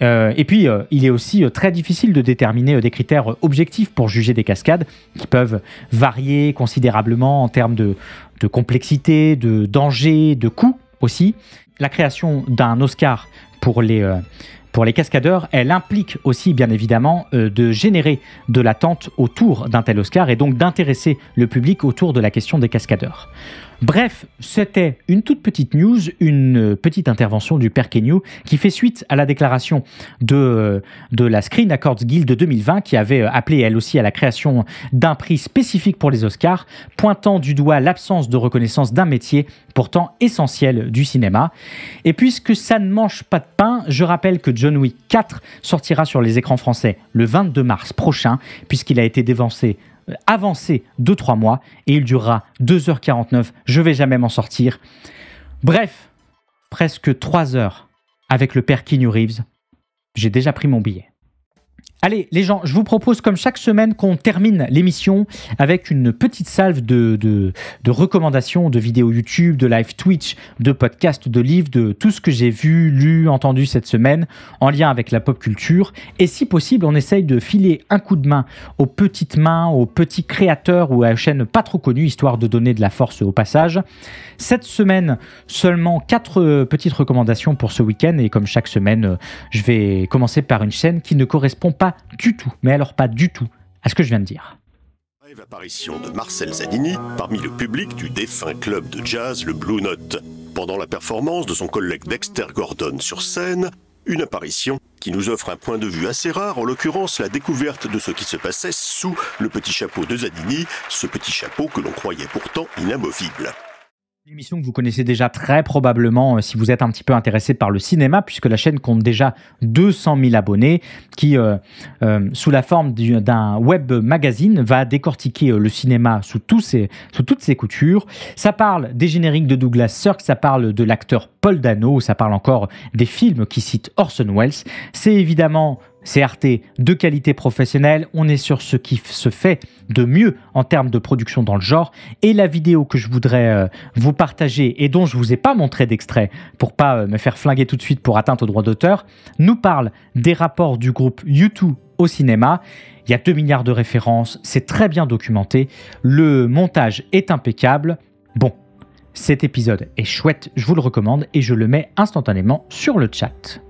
Et puis, il est aussi très difficile de déterminer des critères objectifs pour juger des cascades qui peuvent varier considérablement en termes de complexité, de danger, de coût aussi. La création d'un Oscar pour les cascadeurs, elle implique aussi bien évidemment de générer de l'attente autour d'un tel Oscar et donc d'intéresser le public autour de la question des cascadeurs. Bref, c'était une toute petite news, une petite intervention du père Keanu qui fait suite à la déclaration de la Screen Actors Guild de 2020 qui avait appelé elle aussi à la création d'un prix spécifique pour les Oscars, pointant du doigt l'absence de reconnaissance d'un métier pourtant essentiel du cinéma. Et puisque ça ne mange pas de pain, je rappelle que John Wick 4 sortira sur les écrans français le 22 mars prochain, puisqu'il a été avancé de 3 mois et il durera 2h49, je vais jamais m'en sortir. Bref, presque 3 heures avec le père Keanu Reeves. J'ai déjà pris mon billet. Allez, les gens, je vous propose comme chaque semaine qu'on termine l'émission avec une petite salve de recommandations de vidéos YouTube, de live Twitch, de podcasts, de livres, de tout ce que j'ai vu, lu, entendu cette semaine en lien avec la pop culture. Et si possible, on essaye de filer un coup de main aux petites mains, aux petits créateurs ou à chaînes pas trop connues, histoire de donner de la force au passage. Cette semaine, seulement 4 petites recommandations pour ce week-end. Et comme chaque semaine, je vais commencer par une chaîne qui ne correspond pas du tout, mais alors pas du tout, à ce que je viens de dire. Brève apparition de Marcel Zanini parmi le public du défunt club de jazz le Blue Note. Pendant la performance de son collègue Dexter Gordon sur scène, une apparition qui nous offre un point de vue assez rare, en l'occurrence la découverte de ce qui se passait sous le petit chapeau de Zanini, ce petit chapeau que l'on croyait pourtant inamovible. Une émission que vous connaissez déjà très probablement si vous êtes un petit peu intéressé par le cinéma, puisque la chaîne compte déjà 200 000 abonnés, qui, sous la forme d'un web magazine, va décortiquer le cinéma sous toutes ses coutures. Ça parle des génériques de Douglas Sirk, ça parle de l'acteur Paul Dano, ça parle encore des films qui citent Orson Welles. C'est évidemment CRT de qualité professionnelle, on est sur ce qui se fait de mieux en termes de production dans le genre. Et la vidéo que je voudrais vous partager et dont je vous ai pas montré d'extrait pour pas me faire flinguer tout de suite pour atteinte aux droits d'auteur, nous parle des rapports du groupe U2 au cinéma. Il y a 2 milliards de références, c'est très bien documenté, le montage est impeccable. Bon, cet épisode est chouette, je vous le recommande et je le mets instantanément sur le chat.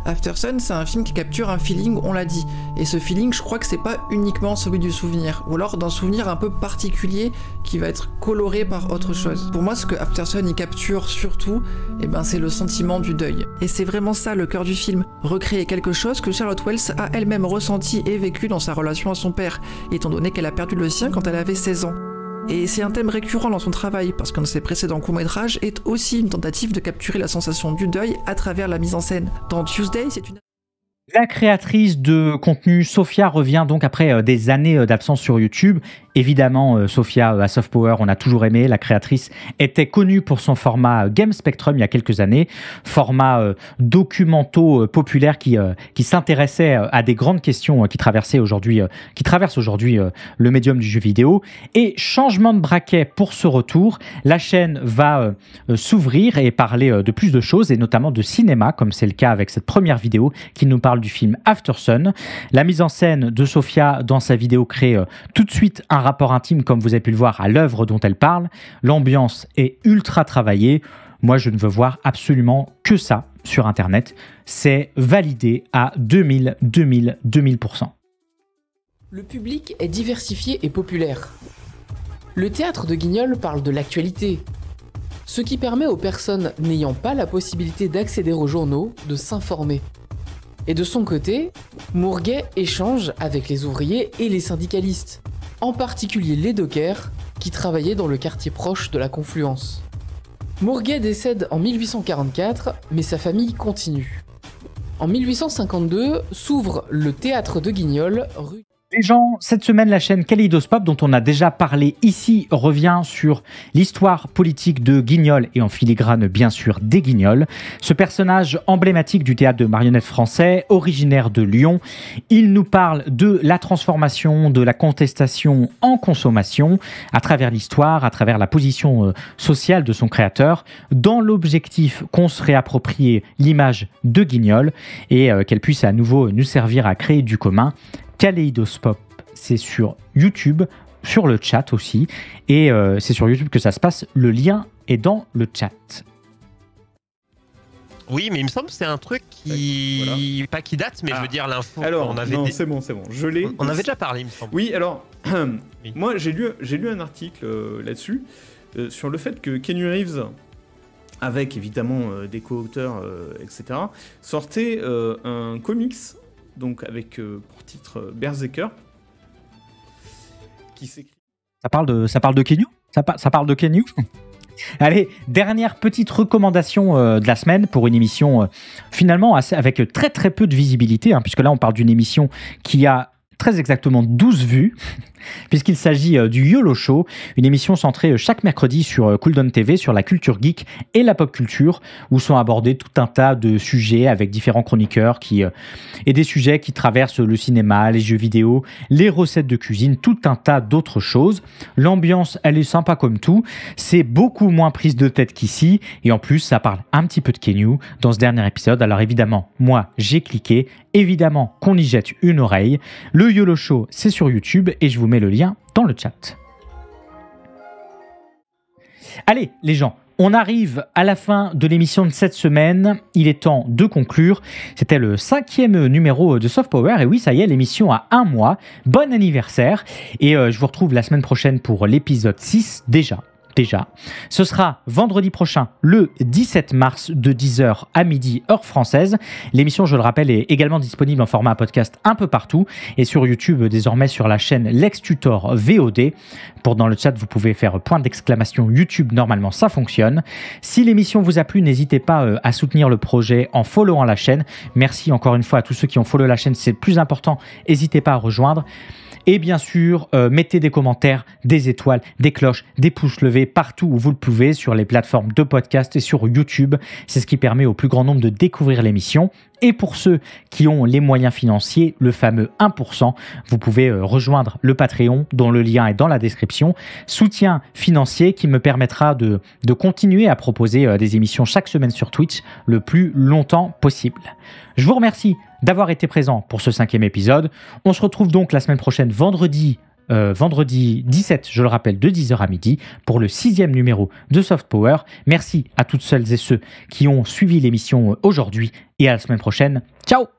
Aftersun, c'est un film qui capture un feeling, on l'a dit. Et ce feeling, je crois que c'est pas uniquement celui du souvenir, ou alors d'un souvenir un peu particulier qui va être coloré par autre chose. Pour moi, ce que Aftersun y capture surtout, c'est le sentiment du deuil. Et c'est vraiment ça le cœur du film. Recréer quelque chose que Charlotte Wells a elle-même ressenti et vécu dans sa relation à son père, étant donné qu'elle a perdu le sien quand elle avait 16 ans. Et c'est un thème récurrent dans son travail, parce qu'un de ses précédents courts-métrages est aussi une tentative de capturer la sensation du deuil à travers la mise en scène. Dans Tuesday, c'est une... La créatrice de contenu Sophia revient donc après des années d'absence sur YouTube. Évidemment, Sophia à Soft Power, on a toujours aimé. La créatrice était connue pour son format Game Spectrum il y a quelques années, format documento populaire qui s'intéressait à des grandes questions qui traversent aujourd'hui le médium du jeu vidéo. Et changement de braquet pour ce retour, la chaîne va s'ouvrir et parler de plus de choses, et notamment de cinéma, comme c'est le cas avec cette première vidéo qui nous parle du film Aftersun. La mise en scène de Sophia dans sa vidéo crée tout de suite un rapport intime, comme vous avez pu le voir, à l'œuvre dont elle parle. L'ambiance est ultra travaillée. Moi, je ne veux voir absolument que ça sur Internet. C'est validé à 2000%. Le public est diversifié et populaire. Le théâtre de Guignol parle de l'actualité, ce qui permet aux personnes n'ayant pas la possibilité d'accéder aux journaux de s'informer. Et de son côté, Mourguet échange avec les ouvriers et les syndicalistes, en particulier les dockers qui travaillaient dans le quartier proche de la Confluence. Mourguet décède en 1844, mais sa famille continue. En 1852 s'ouvre le théâtre de Guignol, rue... Les gens, cette semaine, la chaîne Kaleidoscope, dont on a déjà parlé ici, revient sur l'histoire politique de Guignol et en filigrane, bien sûr, des Guignols. Ce personnage emblématique du théâtre de marionnettes français, originaire de Lyon, il nous parle de la transformation, de la contestation en consommation, à travers l'histoire, à travers la position sociale de son créateur, dans l'objectif qu'on se réapproprie l'image de Guignol et qu'elle puisse à nouveau nous servir à créer du commun. Kaleidoscope, c'est sur YouTube, sur le chat aussi, et c'est sur YouTube que ça se passe. Le lien est dans le chat. Oui, mais il me semble que c'est un truc qui... Voilà. Pas qui date, mais je veux dire l'info. Alors, c'est bon. Je l'ai. On avait déjà parlé, il me semble. Oui, alors, oui. Moi, j'ai lu un article là-dessus, sur le fait que Keanu Reeves, avec évidemment des co-auteurs, etc., sortait un comics, donc avec pour titre Berserker, qui s'écrit... Ça parle de Keanu ? Ça parle de Keanu ? Allez, dernière petite recommandation de la semaine pour une émission finalement avec très très peu de visibilité, puisque là on parle d'une émission qui a très exactement 12 vues, puisqu'il s'agit du YOLO Show, une émission centrée chaque mercredi sur Cooldown TV, sur la culture geek et la pop culture, où sont abordés tout un tas de sujets avec différents chroniqueurs et des sujets qui traversent le cinéma, les jeux vidéo, les recettes de cuisine, tout un tas d'autres choses. L'ambiance, elle est sympa comme tout, c'est beaucoup moins prise de tête qu'ici, et en plus, ça parle un petit peu de Keanu dans ce dernier épisode. Alors évidemment, moi, j'ai cliqué, évidemment qu'on y jette une oreille. Le YOLO Show, c'est sur YouTube, et je vous mets le lien dans le chat. Allez, les gens, on arrive à la fin de l'émission de cette semaine. Il est temps de conclure. C'était le 5e numéro de Soft Power. Et oui, ça y est, l'émission a 1 mois. Bon anniversaire. Et je vous retrouve la semaine prochaine pour l'épisode 6 déjà. Ce sera vendredi prochain, le 17 mars, de 10h à midi, heure française. L'émission, je le rappelle, est également disponible en format podcast un peu partout et sur YouTube, désormais sur la chaîne Lex Tutor VOD. Dans le chat, vous pouvez faire point d'exclamation YouTube, normalement ça fonctionne. Si l'émission vous a plu, n'hésitez pas à soutenir le projet en followant la chaîne. Merci encore une fois à tous ceux qui ont follow la chaîne, c'est le plus important, n'hésitez pas à rejoindre. Et bien sûr, mettez des commentaires, des étoiles, des cloches, des pouces levés partout où vous le pouvez, sur les plateformes de podcast et sur YouTube. C'est ce qui permet au plus grand nombre de découvrir l'émission. Et pour ceux qui ont les moyens financiers, le fameux 1%, vous pouvez rejoindre le Patreon, dont le lien est dans la description. Soutien financier qui me permettra de continuer à proposer des émissions chaque semaine sur Twitch le plus longtemps possible. Je vous remercie d'avoir été présent pour ce 5e épisode. On se retrouve donc la semaine prochaine, vendredi 17, je le rappelle, de 10h à midi, pour le 6e numéro de Soft Power. Merci à toutes celles et ceux qui ont suivi l'émission aujourd'hui, et à la semaine prochaine. Ciao!